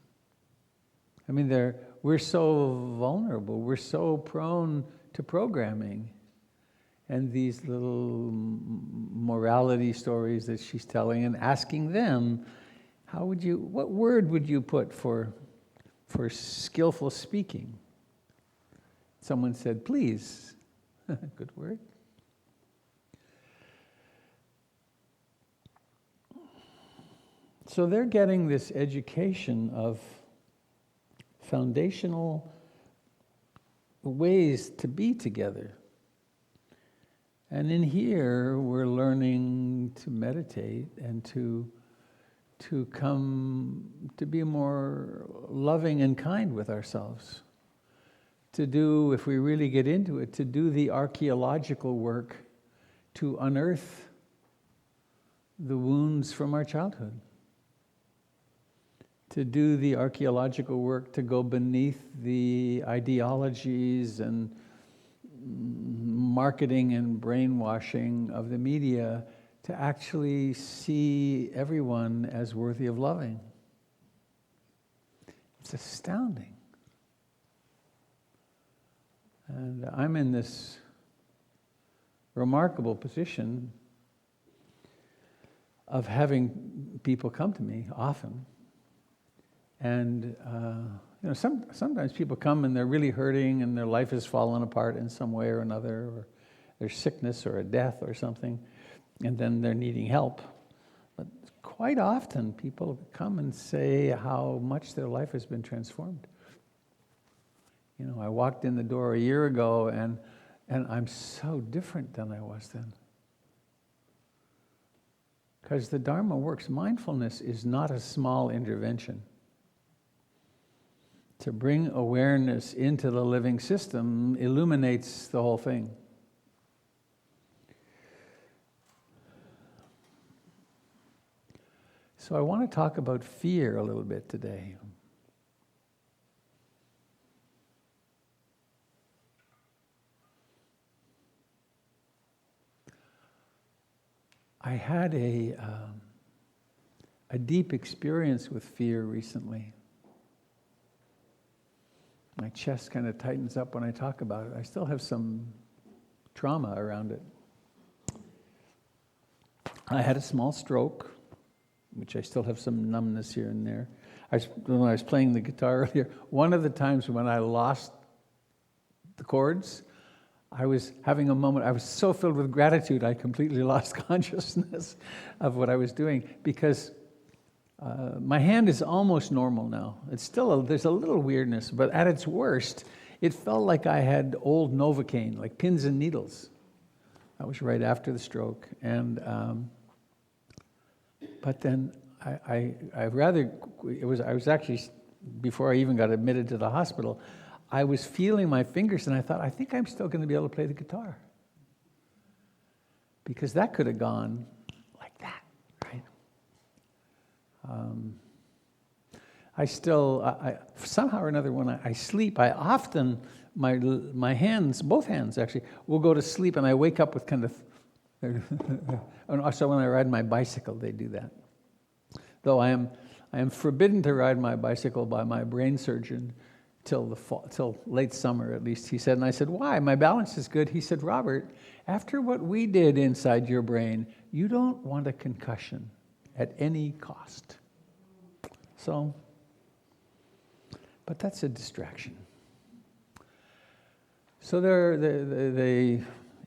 I mean, we're so vulnerable. We're so prone to programming. And these little morality stories that she's telling and asking them, what word would you put for skillful speaking? Someone said, please. Good word. So they're getting this education of foundational ways to be together. And in here, we're learning to meditate and to to come to be more loving and kind with ourselves, to do, if we really get into it, to do the archaeological work to unearth the wounds from our childhood, to do the archaeological work to go beneath the ideologies and marketing and brainwashing of the media, to actually see everyone as worthy of loving. It's astounding. And I'm in this remarkable position of having people come to me often. And sometimes people come and they're really hurting and their life has fallen apart in some way or another, or there's sickness or a death or something, and then they're needing help. But quite often people come and say how much their life has been transformed. I walked in the door a year ago and I'm so different than I was then. Because the Dharma works. Mindfulness is not a small intervention. To bring awareness into the living system illuminates the whole thing. So I want to talk about fear a little bit today. I had a deep experience with fear recently. My chest kind of tightens up when I talk about it. I still have some trauma around it. I had a small stroke, which I still have some numbness here and there. When I was playing the guitar earlier, one of the times when I lost the chords, I was having a moment, I was so filled with gratitude, I completely lost consciousness of what I was doing, because my hand is almost normal now. It's still, there's a little weirdness, but at its worst, it felt like I had old Novocaine, like pins and needles. That was right after the stroke. And, but then I was actually, before I even got admitted to the hospital, I was feeling my fingers and I thought, I think I'm still going to be able to play the guitar. Because that could have gone like that, right? Somehow or another, when I sleep, I often, my hands, both hands actually, will go to sleep and I wake up with kind of, so when I ride my bicycle, they do that. Though I am forbidden to ride my bicycle by my brain surgeon till late summer at least, he said. And I said, why? My balance is good. He said, Robert, after what we did inside your brain, you don't want a concussion at any cost. So, but that's a distraction. So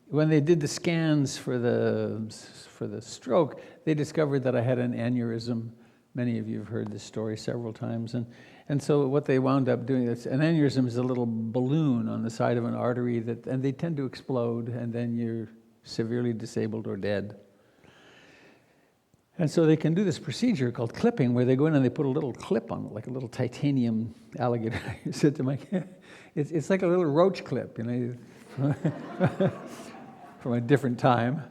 when they did the scans for the stroke, they discovered that I had an aneurysm. Many of you have heard this story several times. And so what they wound up doing, an aneurysm is a little balloon on the side of an artery, and they tend to explode, and then you're severely disabled or dead. And so they can do this procedure called clipping, where they go in and they put a little clip on it, like a little titanium alligator. I said to my kid, it's like a little roach clip, from a different time.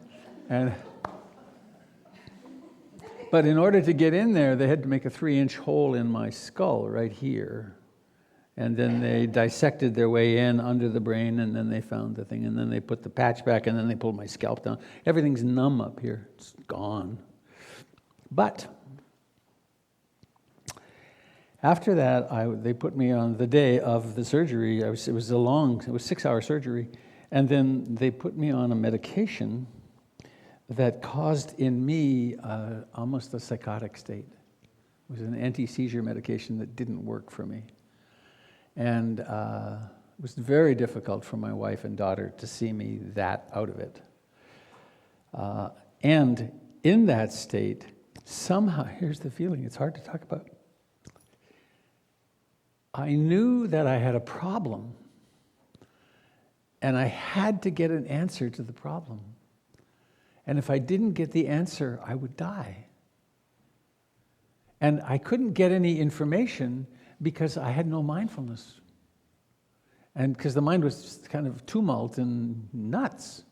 But in order to get in there, they had to make a 3-inch hole in my skull right here. And then they dissected their way in under the brain, and then they found the thing. And then they put the patch back, and then they pulled my scalp down. Everything's numb up here. It's gone. But after that, they put me on the day of the surgery. It was 6-hour surgery. And then they put me on a medication that caused in me almost a psychotic state. It was an anti-seizure medication that didn't work for me. And it was very difficult for my wife and daughter to see me that out of it. And in that state, somehow, here's the feeling, it's hard to talk about. I knew that I had a problem, and I had to get an answer to the problem. And if I didn't get the answer, I would die. And I couldn't get any information because I had no mindfulness. And because the mind was just kind of tumult and nuts.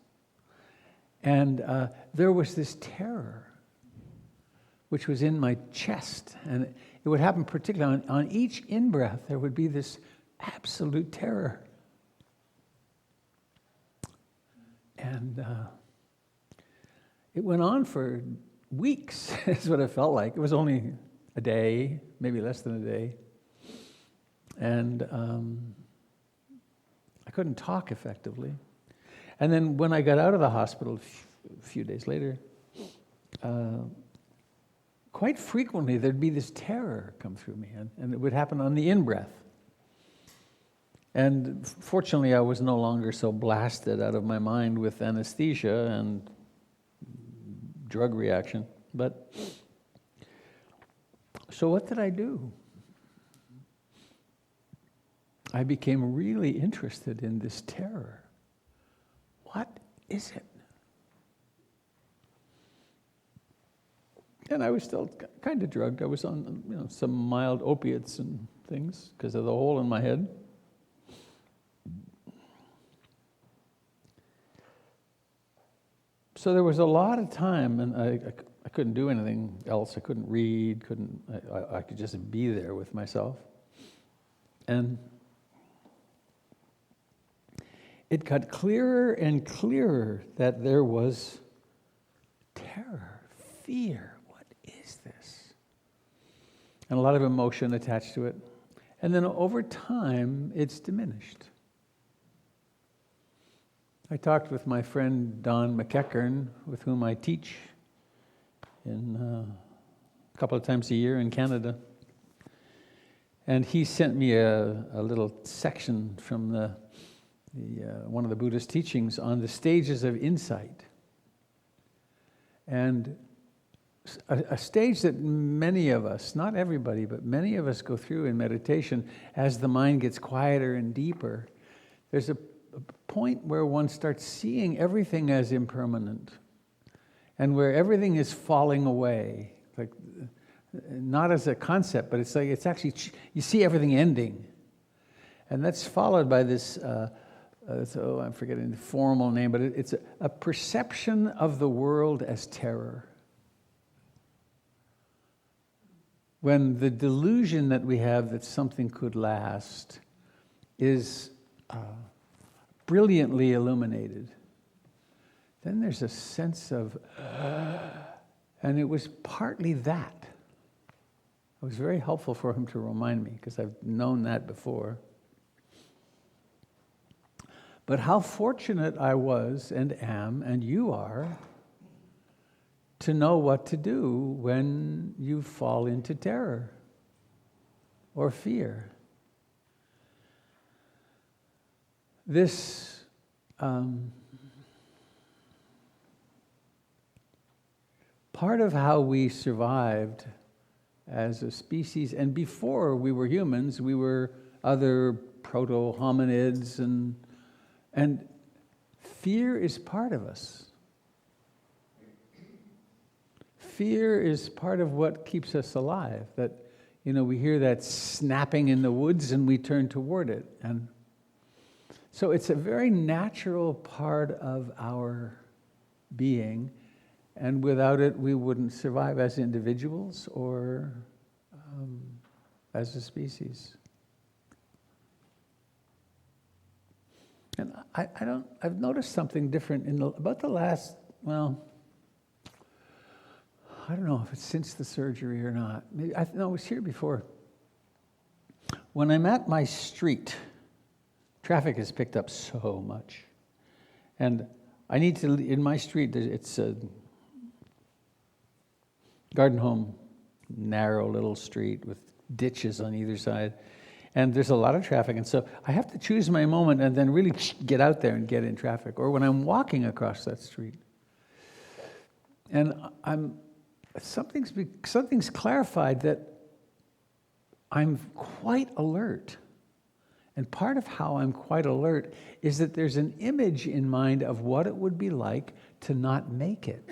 And there was this terror, which was in my chest. And it would happen particularly on each in-breath, there would be this absolute terror. And it went on for weeks, is what it felt like. It was only a day, maybe less than a day. And I couldn't talk effectively. And then when I got out of the hospital a few days later, quite frequently there'd be this terror come through me, and it would happen on the in-breath. And fortunately, I was no longer so blasted out of my mind with anesthesia and drug reaction. But so what did I do? I became really interested in this terror. What is it? And I was still kind of drugged. I was on some mild opiates and things because of the hole in my head. So there was a lot of time, and I couldn't do anything else. I couldn't read, I could just be there with myself. And it got clearer and clearer that there was terror, fear. What is this? And a lot of emotion attached to it. And then over time, it's diminished. I talked with my friend Don McEachern, with whom I teach a couple of times a year in Canada. And he sent me a little section from one of the Buddhist teachings on the stages of insight. And a stage that many of us, not everybody, but many of us go through in meditation as the mind gets quieter and deeper. There's a point where one starts seeing everything as impermanent and where everything is falling away, like not as a concept, but it's like it's actually, you see everything ending. And that's followed by this, I'm forgetting the formal name, but it's a perception of the world as terror. When the delusion that we have that something could last is brilliantly illuminated, then there's a sense of, and it was partly that. It was very helpful for him to remind me, because I've known that before. But how fortunate I was and am, and you are, to know what to do when you fall into terror or fear. This part of how we survived as a species, and before we were humans, we were other proto-hominids, and fear is part of us. Fear is part of what keeps us alive. That, we hear that snapping in the woods and we turn toward it. And so it's a very natural part of our being, and without it we wouldn't survive as individuals or as a species. And I've noticed something different about the last, I don't know if it's since the surgery or not. Maybe it was here before. When I'm at my street, traffic has picked up so much. And I need to, in my street, it's a garden home, narrow little street with ditches on either side. And there's a lot of traffic. And so I have to choose my moment and then really get out there and get in traffic. Or when I'm walking across that street. And something's clarified that I'm quite alert. And part of how I'm quite alert is that there's an image in mind of what it would be like to not make it.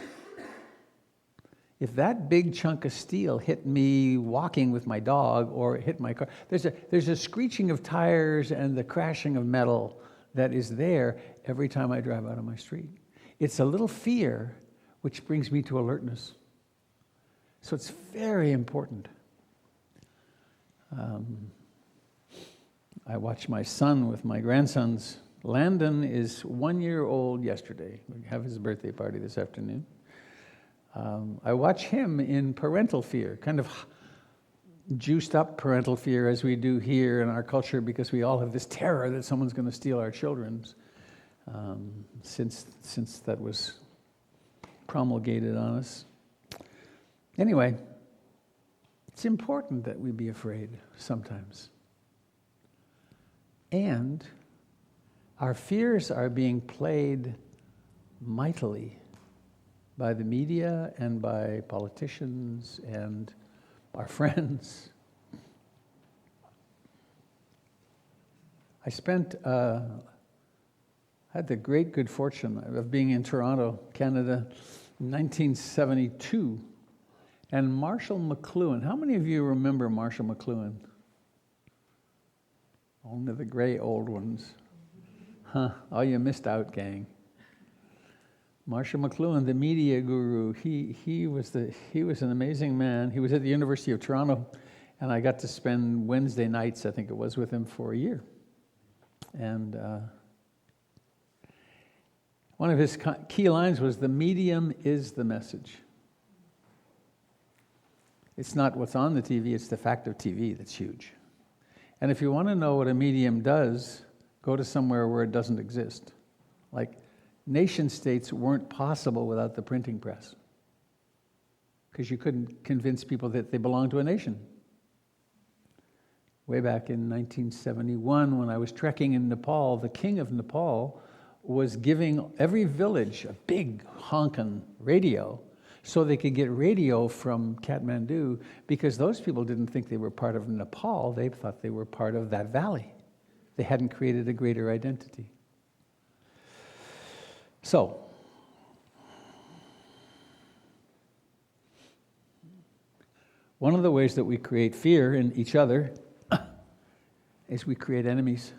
If that big chunk of steel hit me walking with my dog or hit my car, there's a screeching of tires and the crashing of metal that is there every time I drive out on my street. It's a little fear which brings me to alertness. So it's very important. I watch my son with my grandsons. Landon is 1 year old yesterday. We have his birthday party this afternoon. I watch him in parental fear, kind of juiced up parental fear as we do here in our culture, because we all have this terror that someone's going to steal our children, since that was promulgated on us. Anyway, it's important that we be afraid sometimes. And our fears are being played mightily by the media and by politicians and our friends. I had the great good fortune of being in Toronto, Canada, in 1972. And Marshall McLuhan, how many of you remember Marshall McLuhan? Only the gray old ones. Huh, oh, you missed out, gang. Marshall McLuhan, the media guru, he was an amazing man. He was at the University of Toronto, and I got to spend Wednesday nights, I think it was, with him for a year. And one of his key lines was, "The medium is the message." It's not what's on the TV, it's the fact of TV that's huge. And if you want to know what a medium does, go to somewhere where it doesn't exist. Like, nation states weren't possible without the printing press, because you couldn't convince people that they belonged to a nation. Way back in 1971, when I was trekking in Nepal, the king of Nepal was giving every village a big honkin' radio so they could get radio from Kathmandu, because those people didn't think they were part of Nepal. They thought they were part of that valley. They hadn't created a greater identity. So, one of the ways that we create fear in each other is we create enemies.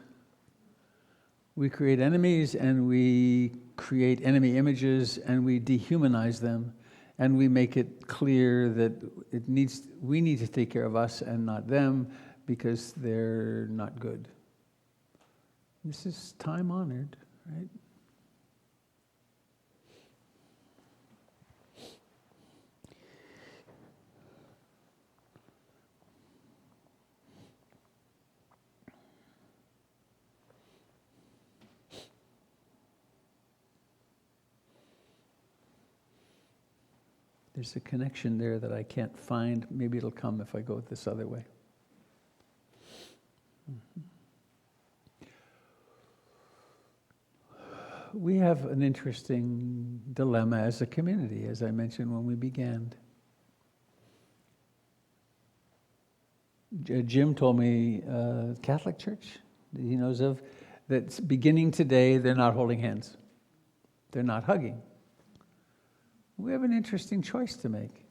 We create enemies, and we create enemy images, and we dehumanize them, and we make it clear that we need to take care of us and not them, because they're not good. This is time-honored, right? There's a connection there that I can't find. Maybe it'll come if I go this other way. We have an interesting dilemma as a community, as I mentioned when we began. Jim told me, Catholic Church that he knows of, that's beginning today, they're not holding hands. They're not hugging. We have an interesting choice to make.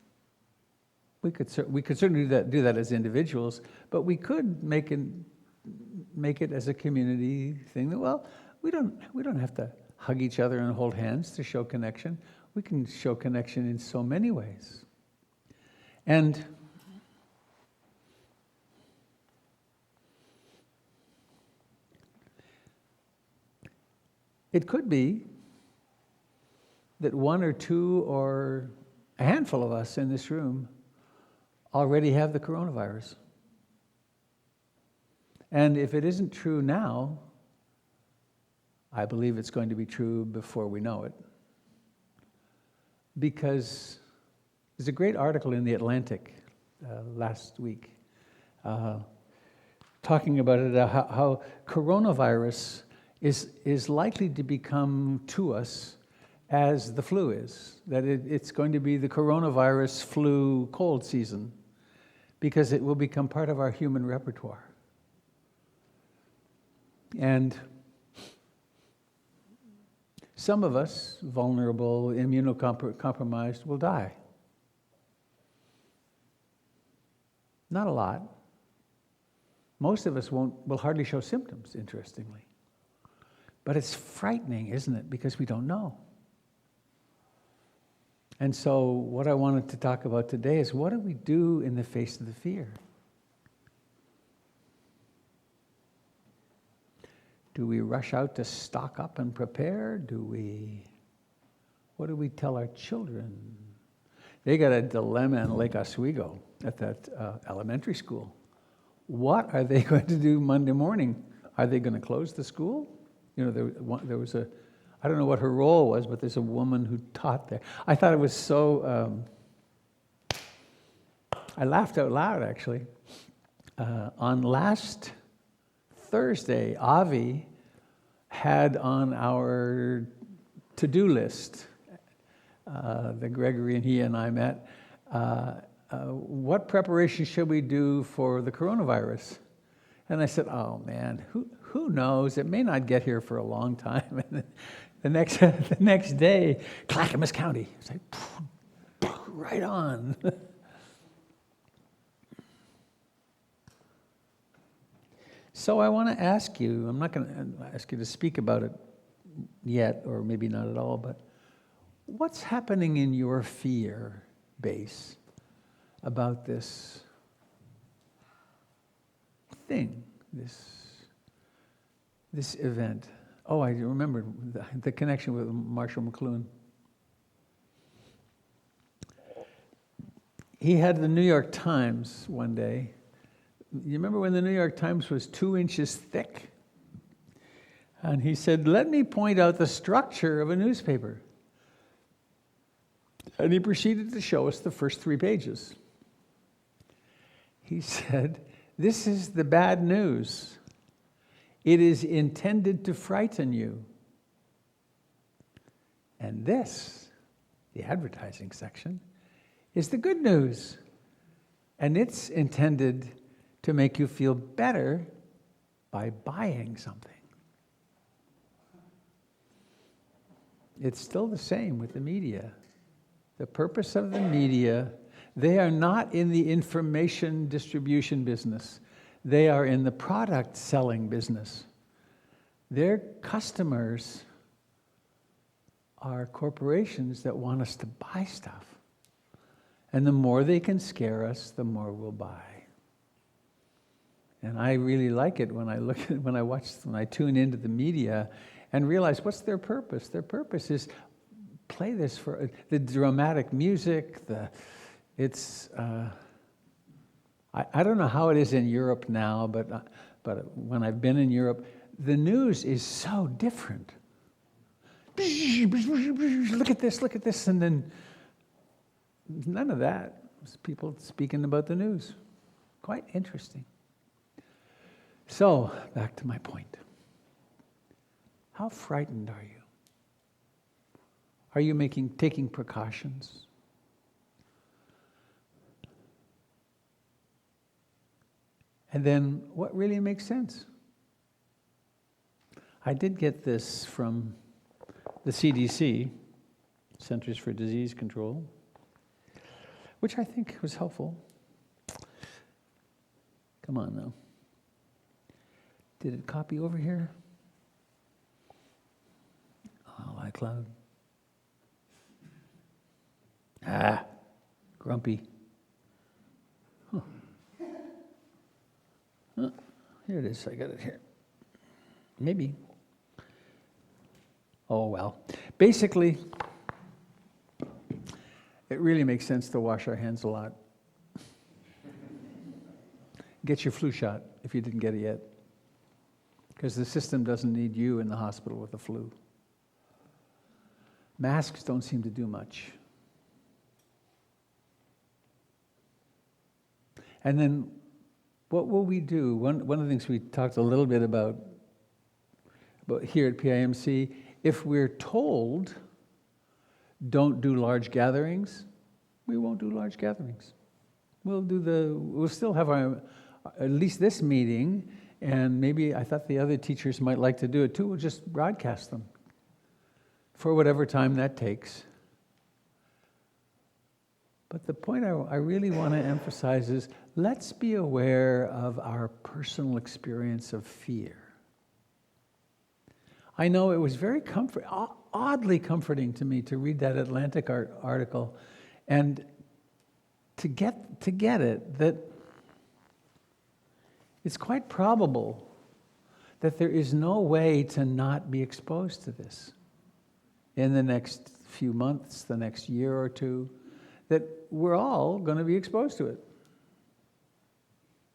We could certainly do that as individuals, but we could make it as a community thing that, well, we don't have to hug each other and hold hands to show connection. We can show connection in so many ways. And it could be that one or two or a handful of us in this room already have the coronavirus. And if it isn't true now, I believe it's going to be true before we know it. Because there's a great article in The Atlantic last week talking about it, how coronavirus is likely to become to us as the flu is, that it's going to be the coronavirus flu cold season, because it will become part of our human repertoire. And some of us, vulnerable, immunocompromised, will die. Not a lot. Most of us will hardly show symptoms, interestingly. But it's frightening, isn't it? Because we don't know. And so what I wanted to talk about today is, what do we do in the face of the fear? Do we rush out to stock up and prepare? What do we tell our children? They got a dilemma in Lake Oswego at that elementary school. What are they going to do Monday morning? Are they going to close the school? You know, there was I don't know what her role was, but there's a woman who taught there. I thought it was so, I laughed out loud, actually. On last Thursday, Avi had on our to-do list, that Gregory and he and I met, what preparation should we do for the coronavirus? And I said, oh man, who knows? It may not get here for a long time. And the next day, Clackamas County. It's like, right on. So I want to ask you, I'm not going to ask you to speak about it yet, or maybe not at all, but what's happening in your fear base about this thing, this event? Oh, I remember the connection with Marshall McLuhan. He had the New York Times one day. You remember when the New York Times was 2 inches thick? And he said, let me point out the structure of a newspaper. And he proceeded to show us the first 3 pages. He said, this is the bad news. It is intended to frighten you. And this, the advertising section, is the good news. And it's intended to make you feel better by buying something. It's still the same with the media. The purpose of the media, they are not in the information distribution business. They are in the product selling business. Their customers are corporations that want us to buy stuff. And the more they can scare us, the more we'll buy. And I really like it when I tune into the media and realize, what's their purpose? Their purpose is play this for the dramatic music. I don't know how it is in Europe now, but when I've been in Europe, the news is so different. Look at this, and then none of that. It's people speaking about the news. Quite interesting. So, back to my point. How frightened are you? Are you taking precautions? And then, what really makes sense? I did get this from the CDC, Centers for Disease Control, which I think was helpful. Come on now. Did it copy over here? Oh, iCloud. Grumpy. Huh. Here it is, I got it here. Maybe. Oh, well. Basically, it really makes sense to wash our hands a lot. Get your flu shot if you didn't get it yet. Because the system doesn't need you in the hospital with the flu. Masks don't seem to do much. And then, what will we do? One of the things we talked a little bit about here at PIMC, if we're told, don't do large gatherings, we won't do large gatherings. We'll still have at least this meeting, and maybe I thought the other teachers might like to do it too. We'll just broadcast them for whatever time that takes. But the point I really want to emphasize is, let's be aware of our personal experience of fear. I know it was very oddly comforting to me to read that Atlantic article and to get it that it's quite probable that there is no way to not be exposed to this in the next few months, the next year or two, that we're all going to be exposed to it.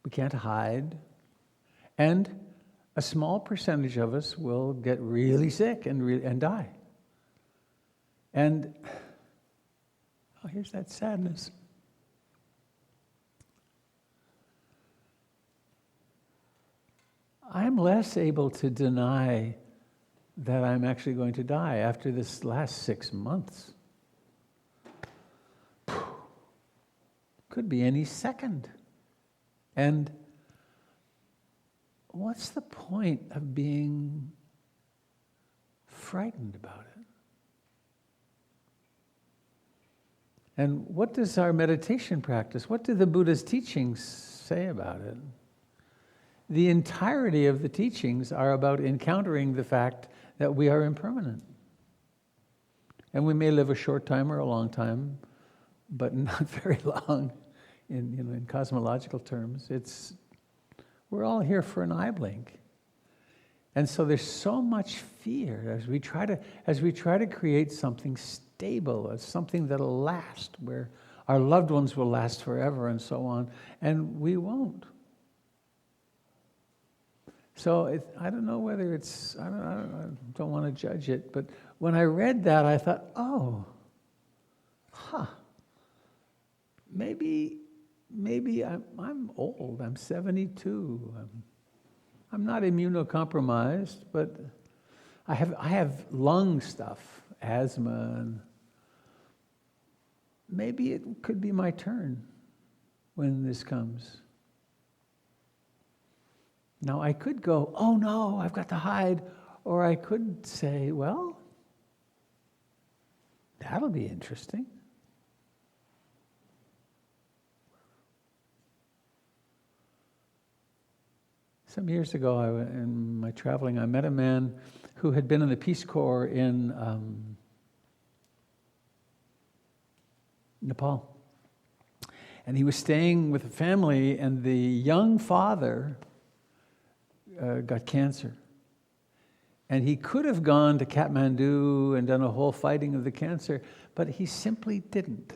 We can't hide. And a small percentage of us will get really sick and die. And here's that sadness. I'm less able to deny that I'm actually going to die after this last 6 months. Could be any second. And what's the point of being frightened about it? And what does our meditation practice, what do the Buddha's teachings say about it? The entirety of the teachings are about encountering the fact that we are impermanent. And we may live a short time or a long time, but not very long in cosmological terms. We're all here for an eye blink. And so there's so much fear as we try to create something stable, something that'll last, where our loved ones will last forever and so on, and we won't. So I don't know whether I don't want to judge it, but when I read that, I thought, maybe I'm old. I'm 72. I'm not immunocompromised, but I have lung stuff, asthma, and maybe it could be my turn when this comes. Now, I could go, oh no, I've got to hide, or I could say, well, that'll be interesting. Some years ago, in my traveling, I met a man who had been in the Peace Corps in Nepal. And he was staying with a family, and the young father got cancer. And he could have gone to Kathmandu and done a whole fighting of the cancer, but he simply didn't.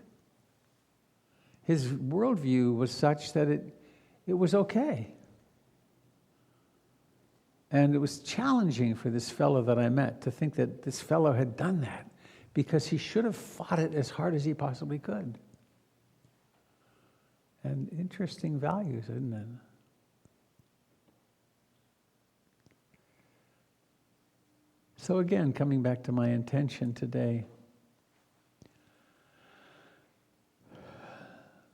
His worldview was such that it was okay. And it was challenging for this fellow that I met to think that this fellow had done that, because he should have fought it as hard as he possibly could. And interesting values, isn't it? So again, coming back to my intention today,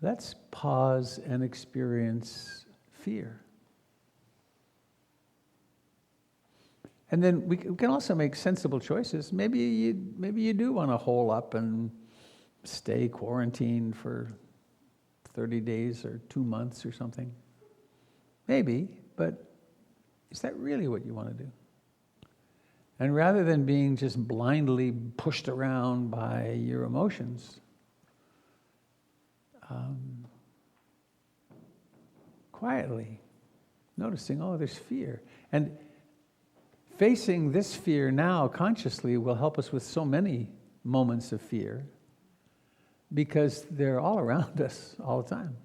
let's pause and experience fear. And then we can also make sensible choices. Maybe you do want to hole up and stay quarantined for 30 days or 2 months or something. Maybe, but is that really what you want to do? And rather than being just blindly pushed around by your emotions, quietly noticing, there's fear. And facing this fear now consciously will help us with so many moments of fear, because they're all around us all the time.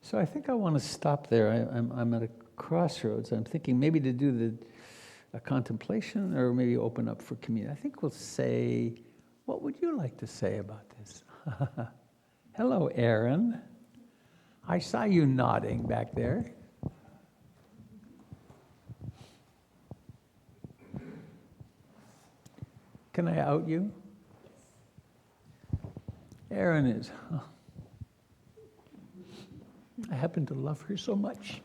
So I think I want to stop there. I'm at a crossroads. I'm thinking maybe to do a contemplation, or maybe open up for community. I think we'll say, what would you like to say about this? Hello, Aaron. I saw you nodding back there. Can I out you? Aaron is... I happen to love her so much.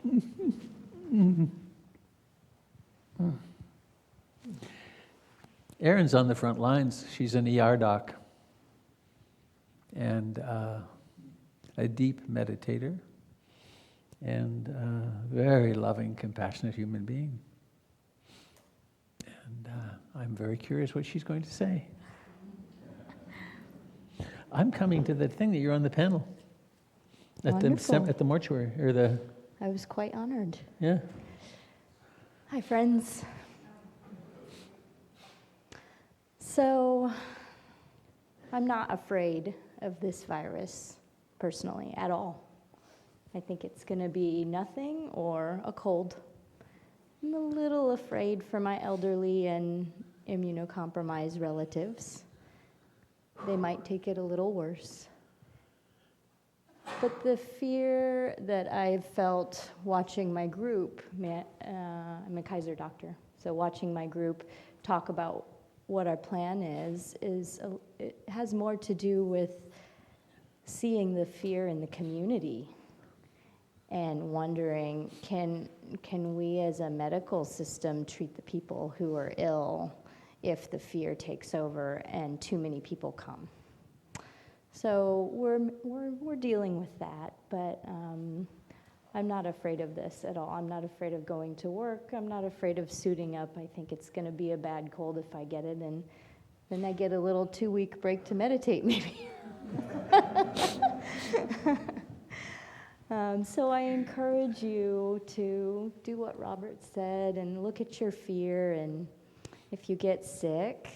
Erin's on the front lines. She's an ER doc and a deep meditator and very loving, compassionate human being. And I'm very curious what she's going to say. I'm coming to the thing that you're on the panel at Wonderful. the mortuary, or the, I was quite honored. yeah. Hi, friends. So, I'm not afraid of this virus, personally, at all. I think it's going to be nothing or a cold. I'm a little afraid for my elderly and immunocompromised relatives. They might take it a little worse. But the fear that I've felt watching my group, I'm a Kaiser doctor, so watching my group talk about what our plan is it has more to do with seeing the fear in the community and wondering, can we as a medical system treat the people who are ill if the fear takes over and too many people come? So we're dealing with that, but I'm not afraid of this at all. I'm not afraid of going to work. I'm not afraid of suiting up. I think it's going to be a bad cold if I get it, and then I get a little 2-week break to meditate, maybe. So I encourage you to do what Robert said and look at your fear, and if you get sick,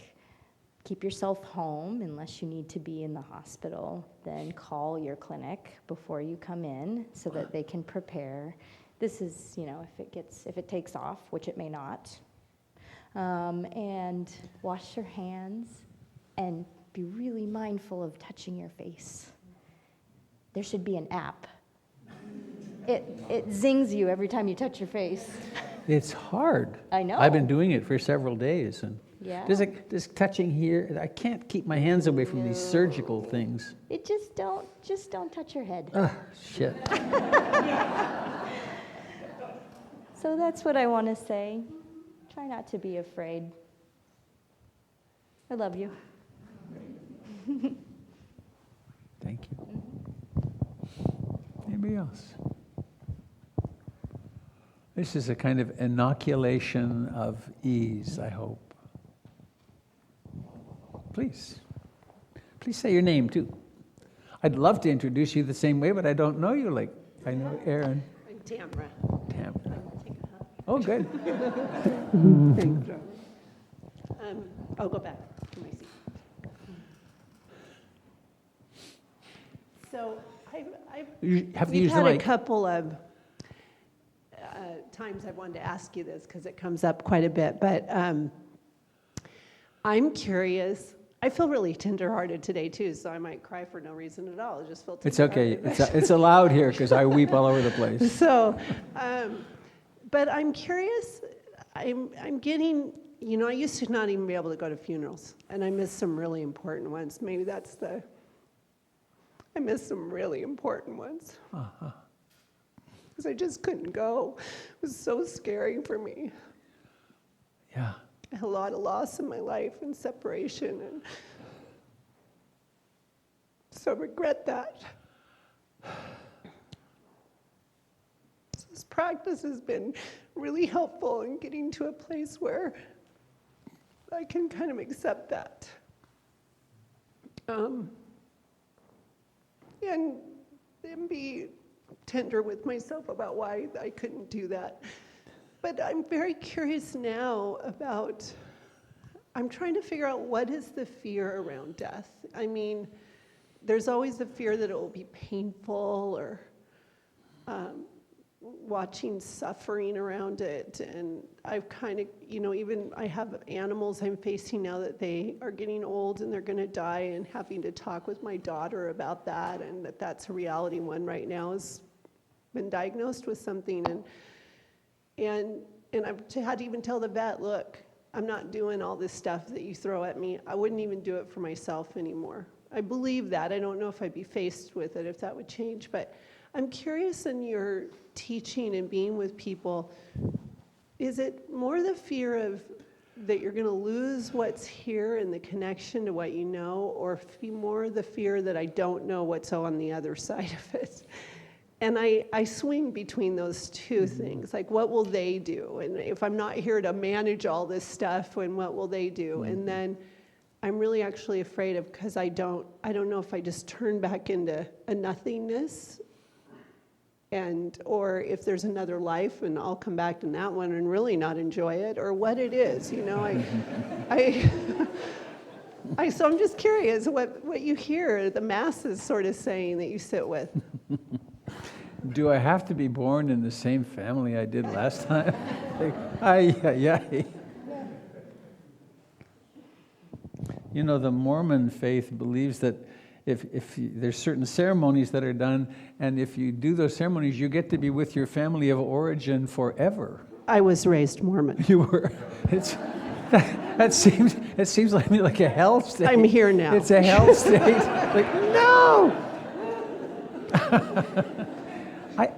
keep yourself home unless you need to be in the hospital. Then call your clinic before you come in so that they can prepare. This is, if it takes off, which it may not. And wash your hands and be really mindful of touching your face. There should be an app. It zings you every time you touch your face. It's hard. I know. I've been doing it for several days, and Yeah. this touching here, I can't keep my hands away from these surgical things. It just don't touch your head. Ah, shit. So that's what I want to say. Try not to be afraid. I love you. Thank you. Anybody else? This is a kind of inoculation of ease, I hope. Please say your name too. I'd love to introduce you the same way, but I don't know you like I know Aaron. I'm Tamra. Tamara. Take a hug. Oh, good. Thanks, Robert. I'll go back to my seat. So You have to we've use the had a mic. couple of times I wanted to ask you this because it comes up quite a bit, but I'm curious. I feel really tenderhearted today too, so I might cry for no reason at all. I just feel It's okay. tenderhearted. It's allowed here because I weep all over the place. So, but I'm curious. I'm getting. I used to not even be able to go to funerals, and I missed some really important ones. Maybe that's the. I missed some really important ones. Because I just couldn't go. It was so scary for me. Yeah. I had a lot of loss in my life and separation, and so I regret that. So this practice has been really helpful in getting to a place where I can kind of accept that. And be tender with myself about why I couldn't do that. But I'm very curious now about, I'm trying to figure out what is the fear around death. I mean, there's always the fear that it will be painful or watching suffering around it. And I've kind of, even I have animals I'm facing now that they are getting old and they're going to die, and having to talk with my daughter about that, and that's a reality. One right now has been diagnosed with something, and I've had to even tell the vet, look, I'm not doing all this stuff that you throw at me. I wouldn't even do it for myself anymore. I believe that. I don't know if I'd be faced with it, if that would change. But I'm curious, in your teaching and being with people, is it more the fear of that you're going to lose what's here and the connection to what you know, or more the fear that I don't know what's on the other side of it. And I swing between those two things. Like, what will they do? And if I'm not here to manage all this stuff, and what will they do? And then I'm really actually afraid of, because I don't know if I just turn back into a nothingness, or if there's another life and I'll come back in that one and really not enjoy it, or what it is, you know. So I'm just curious what you hear the masses sort of saying that you sit with. Do I have to be born in the same family I did last time? Yeah. You know, the Mormon faith believes that if there's certain ceremonies that are done, and if you do those ceremonies, you get to be with your family of origin forever. I was raised Mormon. You were. It seems like a hell state. I'm here now. It's a hell state. Like, no!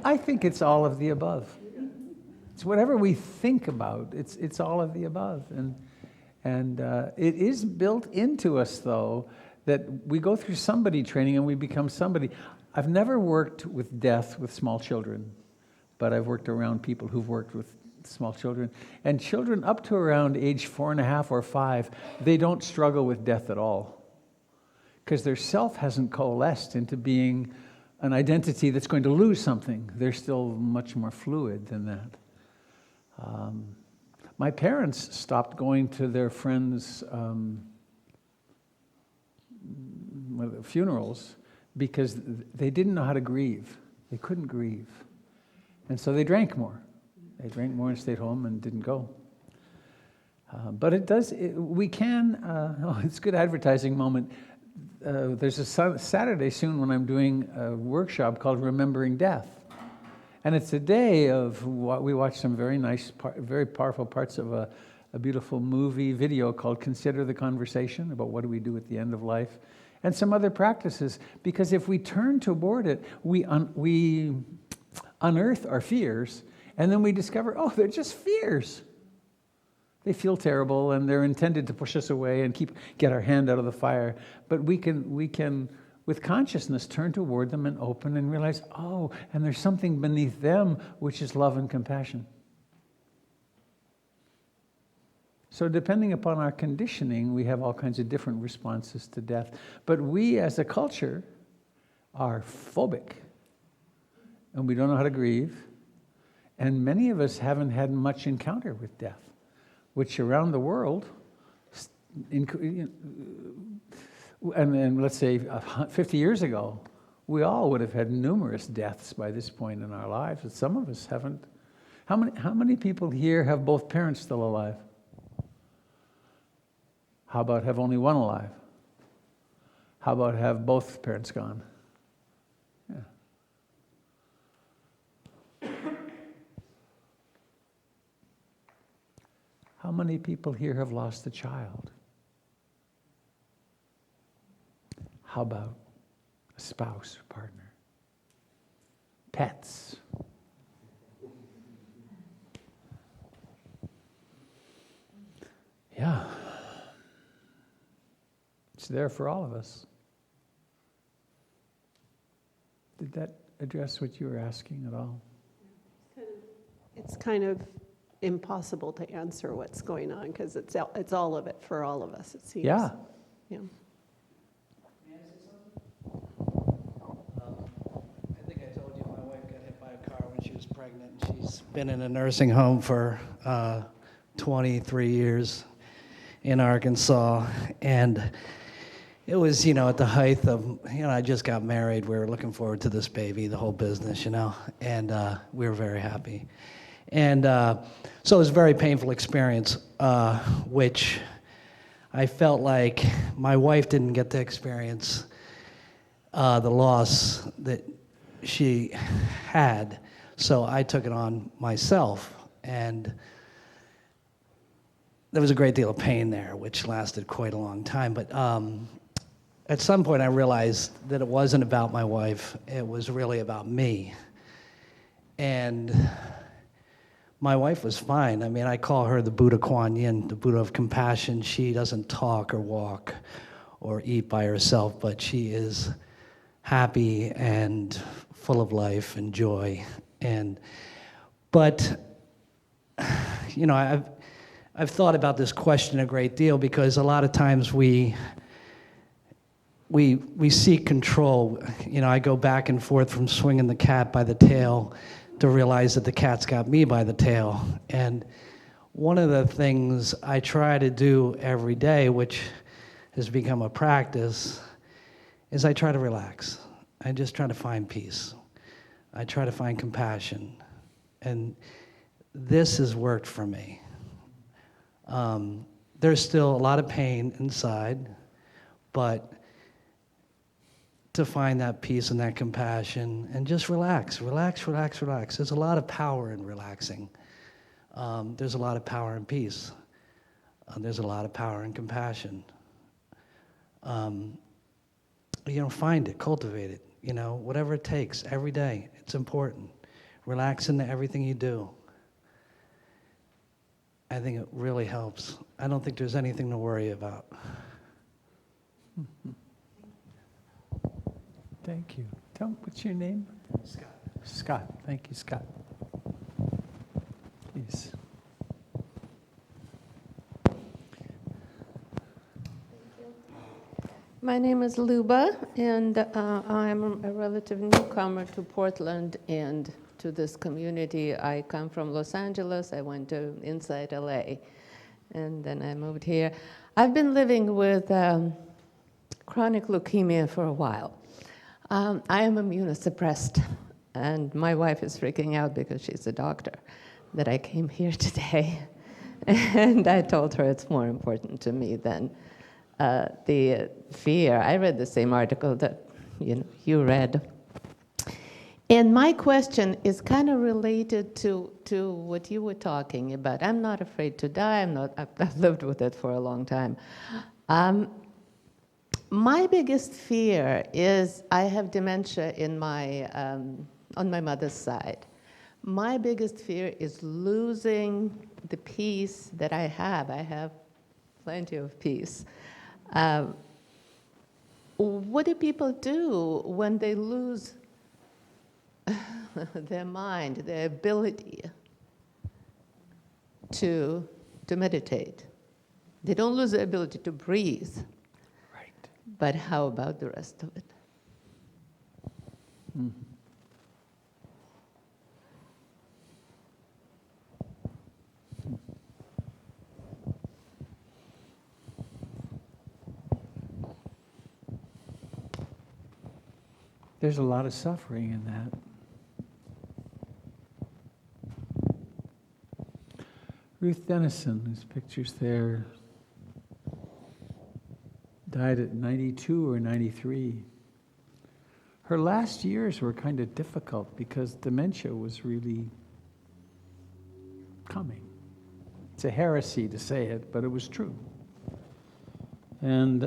I think it's all of the above. It's whatever we think about. It's all of the above, and it is built into us, though, that we go through somebody training and we become somebody. I've never worked with death with small children, but I've worked around people who've worked with small children. And children up to around age 4.5 or 5, they don't struggle with death at all, because their self hasn't coalesced into being an identity that's going to lose something. They're still much more fluid than that. My parents stopped going to their friends' funerals because they didn't know how to grieve. They couldn't grieve. And so they drank more. They drank more and stayed home and didn't go. But it's a good advertising moment. There's a Saturday soon when I'm doing a workshop called Remembering Death. And it's a day of what we watch some very nice, very powerful parts of a beautiful video called Consider the Conversation, about what do we do at the end of life, and some other practices. Because if we turn toward it, we unearth our fears, and then we discover, oh, they're just fears. They feel terrible, and they're intended to push us away and get our hand out of the fire. But we can, with consciousness, turn toward them and open and realize, oh, and there's something beneath them, which is love and compassion. So depending upon our conditioning, we have all kinds of different responses to death. But we, as a culture, are phobic, and we don't know how to grieve. And many of us haven't had much encounter with death, which around the world, and then let's say 50 years ago, we all would have had numerous deaths by this point in our lives, but some of us haven't. How many people here have both parents still alive? How about have only one alive? How about have both parents gone? Yeah. How many people here have lost a child? How about a spouse or partner? Pets? Yeah. It's there for all of us. Did that address what you were asking at all? It's kind of impossible to answer what's going on, because it's all of it for all of us, it seems. Yeah. Yeah. I think I told you my wife got hit by a car when she was pregnant. She's been in a nursing home for 23 years in Arkansas, and it was, at the height of, I just got married. We were looking forward to this baby, the whole business, and we were very happy. And so it was a very painful experience, which I felt like my wife didn't get to experience the loss that she had, so I took it on myself. And there was a great deal of pain there, which lasted quite a long time. But at some point I realized that it wasn't about my wife, it was really about me. And my wife was fine. I mean, I call her the Buddha Kuan Yin, the Buddha of compassion. She doesn't talk or walk or eat by herself, but she is happy and full of life and joy. But you know, I've thought about this question a great deal, because a lot of times we seek control. You know, I go back and forth from swinging the cat by the tail to realize that the cat's got me by the tail. And one of the things I try to do every day, which has become a practice, is I try to relax. I just try to find peace. I try to find compassion. And this has worked for me. There's still a lot of pain inside, but to find that peace and that compassion and just relax. There's a lot of power in relaxing. There's a lot of power in peace. There's a lot of power in compassion. Find it, cultivate it, whatever it takes every day. It's important. Relax into everything you do. I think it really helps. I don't think there's anything to worry about. Thank you. Tell me, what's your name? Scott. Scott. Thank you, Scott. Please. My name is Luba, and I'm a relative newcomer to Portland and to this community. I come from Los Angeles. I went to inside LA, and then I moved here. I've been living with chronic leukemia for a while. I am immunosuppressed, and my wife is freaking out because she's a doctor that I came here today. And I told her it's more important to me than the fear. I read the same article that you read. And my question is kind of related to what you were talking about. I'm not afraid to die. I've lived with it for a long time. My biggest fear is I have dementia in on my mother's side. My biggest fear is losing the peace that I have. I have plenty of peace. What do people do when they lose their mind, their ability to meditate? They don't lose the ability to breathe. Right. But how about the rest of it? Mm. There's a lot of suffering in that. Ruth Dennison, whose picture's there, died at 92 or 93. Her last years were kind of difficult because dementia was really coming. It's a heresy to say it, but it was true. And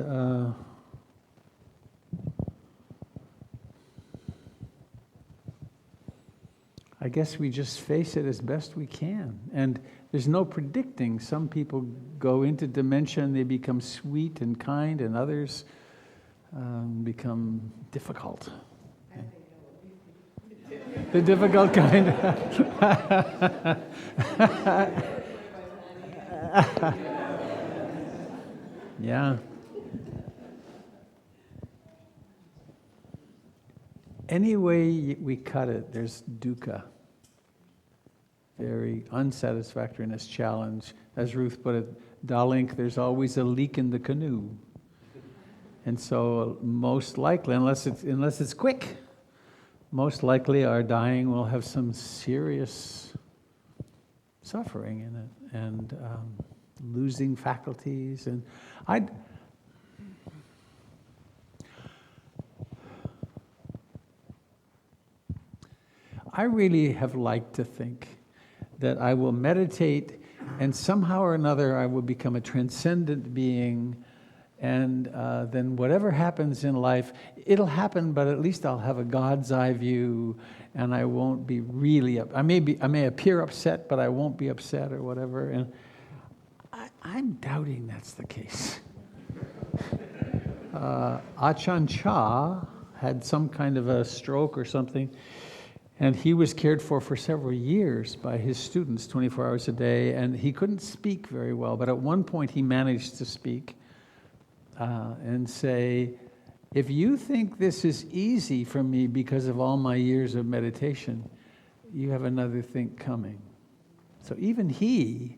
I guess we just face it as best we can. And there's no predicting. Some people go into dementia and they become sweet and kind, and others become difficult. The difficult kind. Yeah. Any way we cut it, there's dukkha. Very unsatisfactoriness, challenge. As Ruth put it, Dalink, there's always a leak in the canoe. And so most likely, unless it's quick, most likely our dying will have some serious suffering in it, and losing faculties. And I really have liked to think that I will meditate and somehow or another I will become a transcendent being And then whatever happens in life, it'll happen, but at least I'll have a God's eye view, and I won't be really I may appear upset, but I won't be upset or whatever. And I'm doubting that's the case. Achan Cha had some kind of a stroke or something, and he was cared for several years by his students, 24 hours a day, and he couldn't speak very well, but at one point he managed to speak and say, if you think this is easy for me because of all my years of meditation, you have another thing coming. So even he,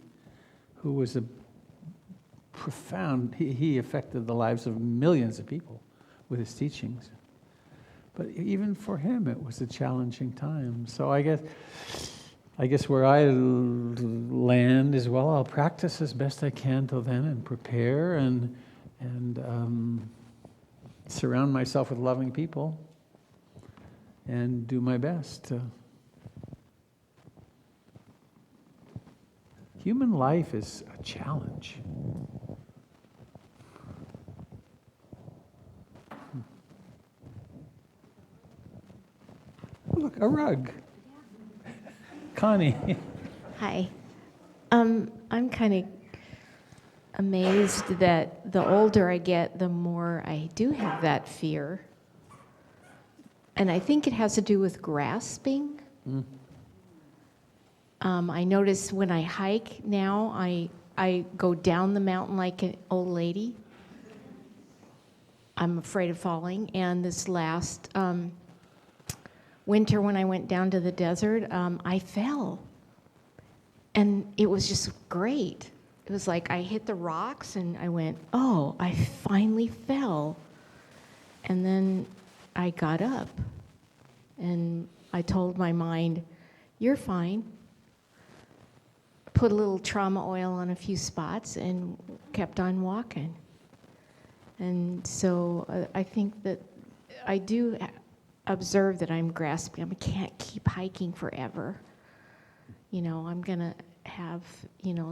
who was a profound, he affected the lives of millions of people with his teachings. But even for him, it was a challenging time. So I guess where I land is, well, I'll practice as best I can till then and prepare and surround myself with loving people and do my best. Human life is a challenge. Look, a rug. Connie. Hi. I'm kind of amazed that the older I get, the more I do have that fear. And I think it has to do with grasping. I notice when I hike now, I go down the mountain like an old lady. I'm afraid of falling. And this last winter when I went down to the desert, I fell. And it was just great. It was like I hit the rocks and I went, oh, I finally fell. And then I got up and I told my mind, you're fine. Put a little trauma oil on a few spots and kept on walking. And so I think that I do observe that I'm grasping. I can't keep hiking forever. You know, I'm going to have,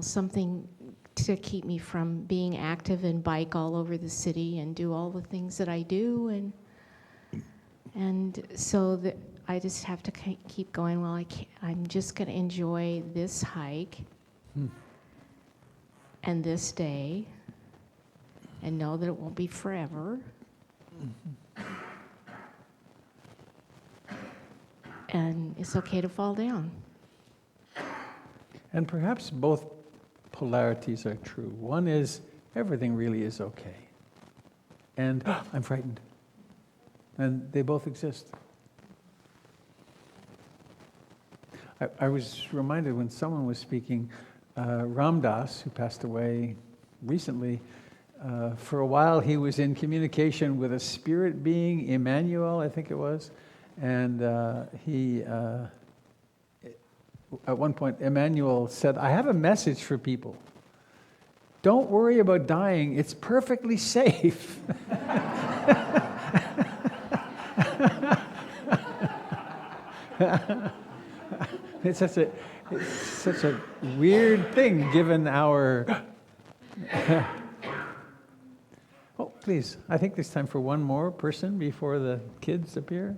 something to keep me from being active and bike all over the city and do all the things that I do. And so I just have to keep going. Well, I'm just going to enjoy this hike and this day and know that it won't be forever. And it's okay to fall down. And perhaps both polarities are true. One is everything really is okay. And I'm frightened. And they both exist. I was reminded when someone was speaking, Ram Dass, who passed away recently, for a while he was in communication with a spirit being, Emmanuel, I think it was, and he, at one point, Emmanuel said, I have a message for people. Don't worry about dying, it's perfectly safe. It's such a weird thing given our... Oh, please, I think there's time for one more person before the kids appear.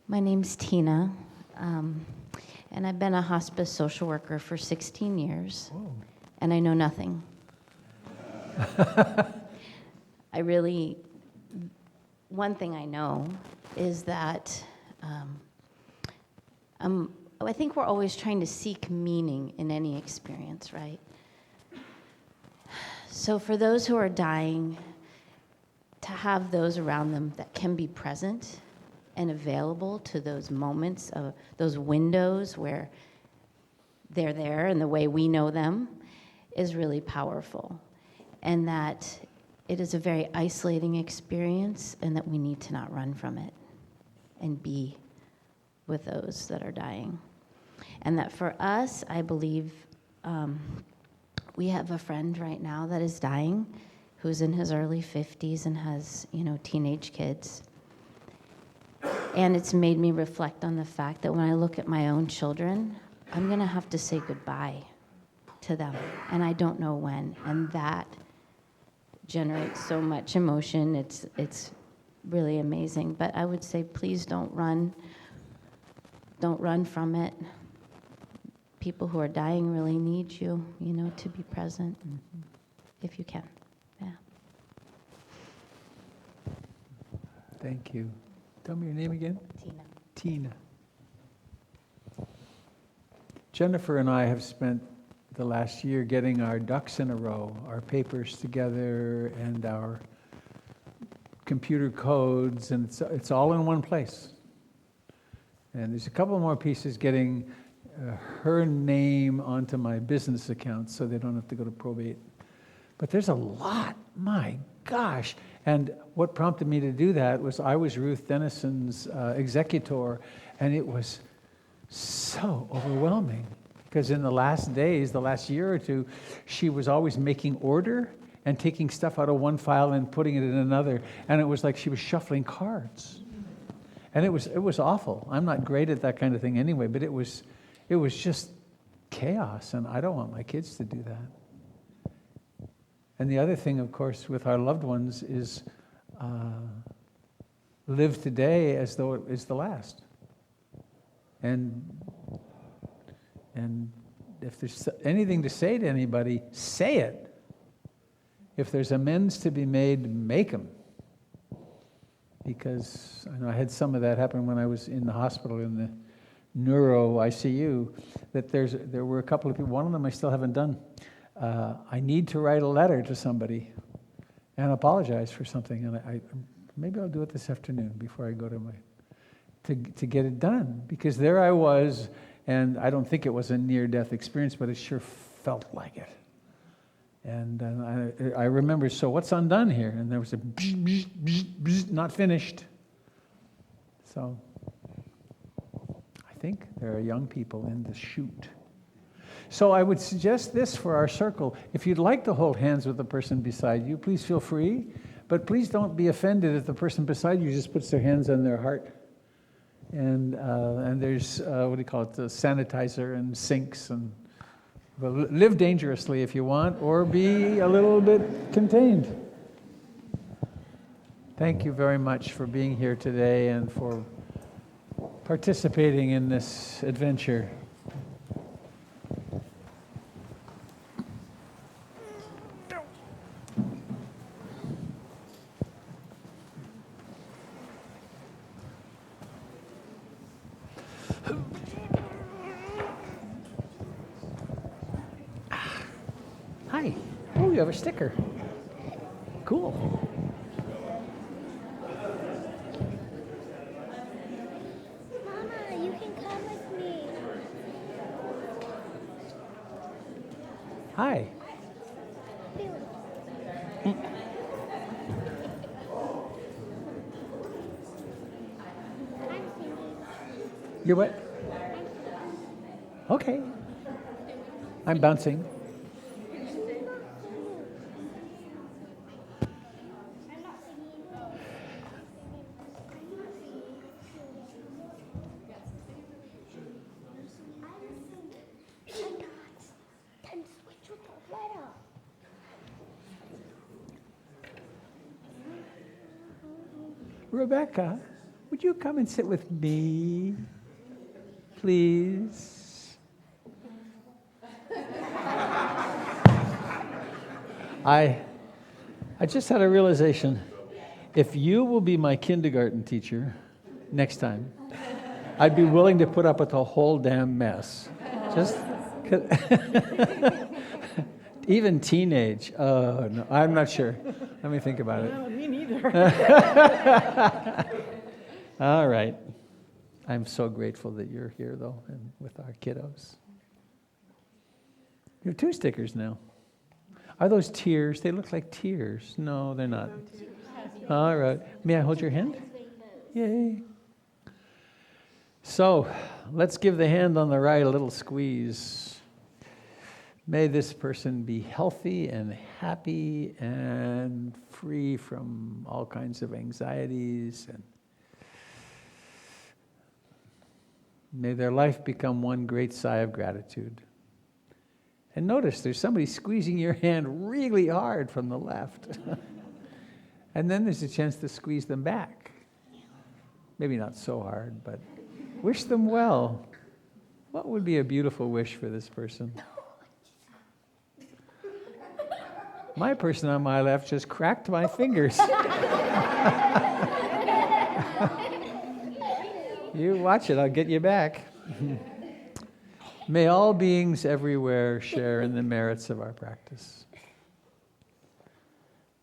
My name's Tina, and I've been a hospice social worker for 16 years, Whoa. and I know nothing. One thing I know is that I think we're always trying to seek meaning in any experience, right? So for those who are dying, to have those around them that can be present and available to those moments, of those windows where they're there and the way we know them is really powerful. And that it is a very isolating experience and that we need to not run from it and be with those that are dying. And that for us, I believe we have a friend right now that is dying who's in his early 50s and has, teenage kids. And it's made me reflect on the fact that when I look at my own children, I'm going to have to say goodbye to them, and I don't know when, and that generates so much emotion. It's really amazing. But I would say, please don't run from it. People who are dying really need you, to be present, if you can. Yeah. Thank you. Tell me your name again. Tina. Tina. Jennifer and I have spent the last year getting our ducks in a row, our papers together and our computer codes, and it's all in one place. And there's a couple more pieces getting her name onto my business account so they don't have to go to probate. But there's a lot, my gosh. And what prompted me to do that was I was Ruth Dennison's executor, and it was so overwhelming. Because in the last days, the last year or two, she was always making order and taking stuff out of one file and putting it in another. And it was like she was shuffling cards. And it was awful. I'm not great at that kind of thing anyway, but it was just chaos, and I don't want my kids to do that. And the other thing, of course, with our loved ones is live today as though it is the last. And if there's anything to say to anybody, say it. If there's amends to be made, make them. Because I know I had some of that happen when I was in the hospital in the neuro ICU, that there were a couple of people, one of them I still haven't done. I need to write a letter to somebody and apologize for something, and maybe I'll do it this afternoon before I go to get it done, because there I was, and I don't think it was a near-death experience, but it sure felt like it. And I remember, so what's undone here? And there was a bzz, bzz, bzz, bzz, not finished. So I think there are young people in the chute. So I would suggest this for our circle. If you'd like to hold hands with the person beside you, please feel free. But please don't be offended if the person beside you just puts their hands on their heart. And there's, what do you call it, the sanitizer and sinks. And well, live dangerously if you want, or be a little bit contained. Thank you very much for being here today and for participating in this adventure. Hi. Oh, you have a sticker. Cool. Mama, you can come with me. Hi. I'm singing. You're what? Okay. I'm bouncing. Then switch with the letter. Rebecca, would you come and sit with me, please? I just had a realization. If you will be my kindergarten teacher next time, I'd be willing to put up with the whole damn mess. Just even teenage. Oh, no, I'm not sure. Let me think about it. No, me neither. All right. I'm so grateful that you're here, though, and with our kiddos. You have 2 stickers now. Are those tears? They look like tears. No, they're not. All right. May I hold your hand? Yay. So, let's give the hand on the right a little squeeze. May this person be healthy and happy and free from all kinds of anxieties, and may their life become one great sigh of gratitude. And notice there's somebody squeezing your hand really hard from the left. And then there's a chance to squeeze them back. Maybe not so hard, but wish them well. What would be a beautiful wish for this person? My person on my left just cracked my fingers. You watch it, I'll get you back. May all beings everywhere share in the merits of our practice.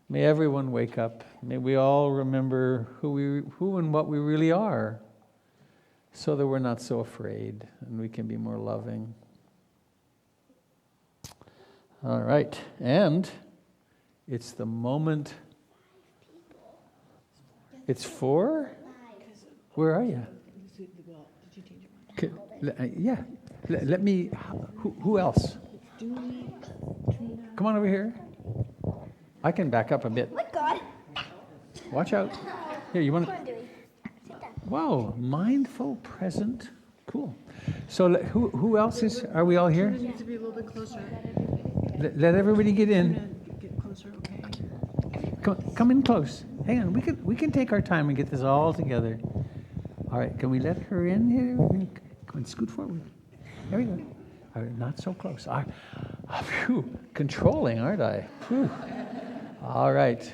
May everyone wake up. May we all remember who and what we really are, so that we're not so afraid and we can be more loving. All right, and it's the moment. It's 4? Where are you? Yeah. Let me. Who else? Come on over here. I can back up a bit. Oh my God. Watch out. Here, you want What to. I'm doing. Wow, mindful, present, cool. So who else is? Are we all here? Needs to be a little bit closer. Let everybody get in. Get closer, okay? Come in close. Hang on. We can take our time and get this all together. All right. Can we let her in here? Come on, scoot forward. There we go. All right, not so close. Phew, controlling, aren't I? Phew. All right.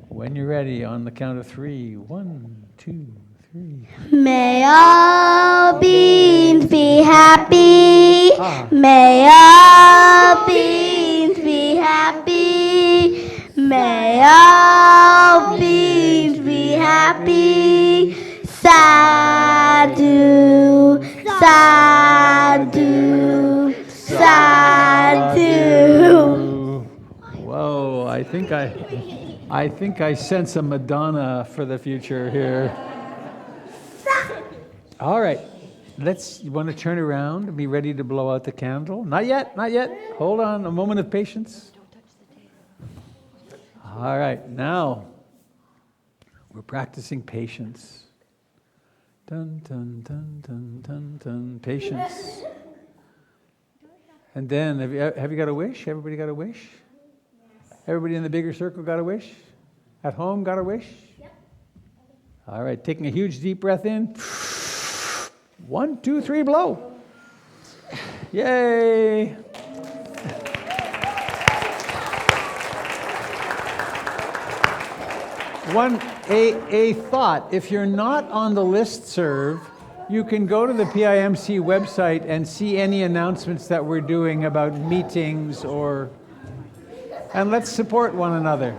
When you're ready, on the count of 3. 1, 2, 3. May all beings be happy. May all beings be happy. May all beings be happy. Sadhu, sadhu, sadhu. Whoa, I think I sense a Madonna for the future here. All right, you want to turn around and be ready to blow out the candle? Not yet, not yet. Hold on, a moment of patience. All right, now we're practicing patience. Dun, dun, dun, dun, dun, dun, patience. And then, have you got a wish? Everybody got a wish? Everybody in the bigger circle got a wish? At home got a wish? Yep. All right, taking a huge deep breath in. 1, 2, 3, blow. Yay. A thought. If you're not on the listserv, you can go to the PIMC website and see any announcements that we're doing about meetings and let's support one another.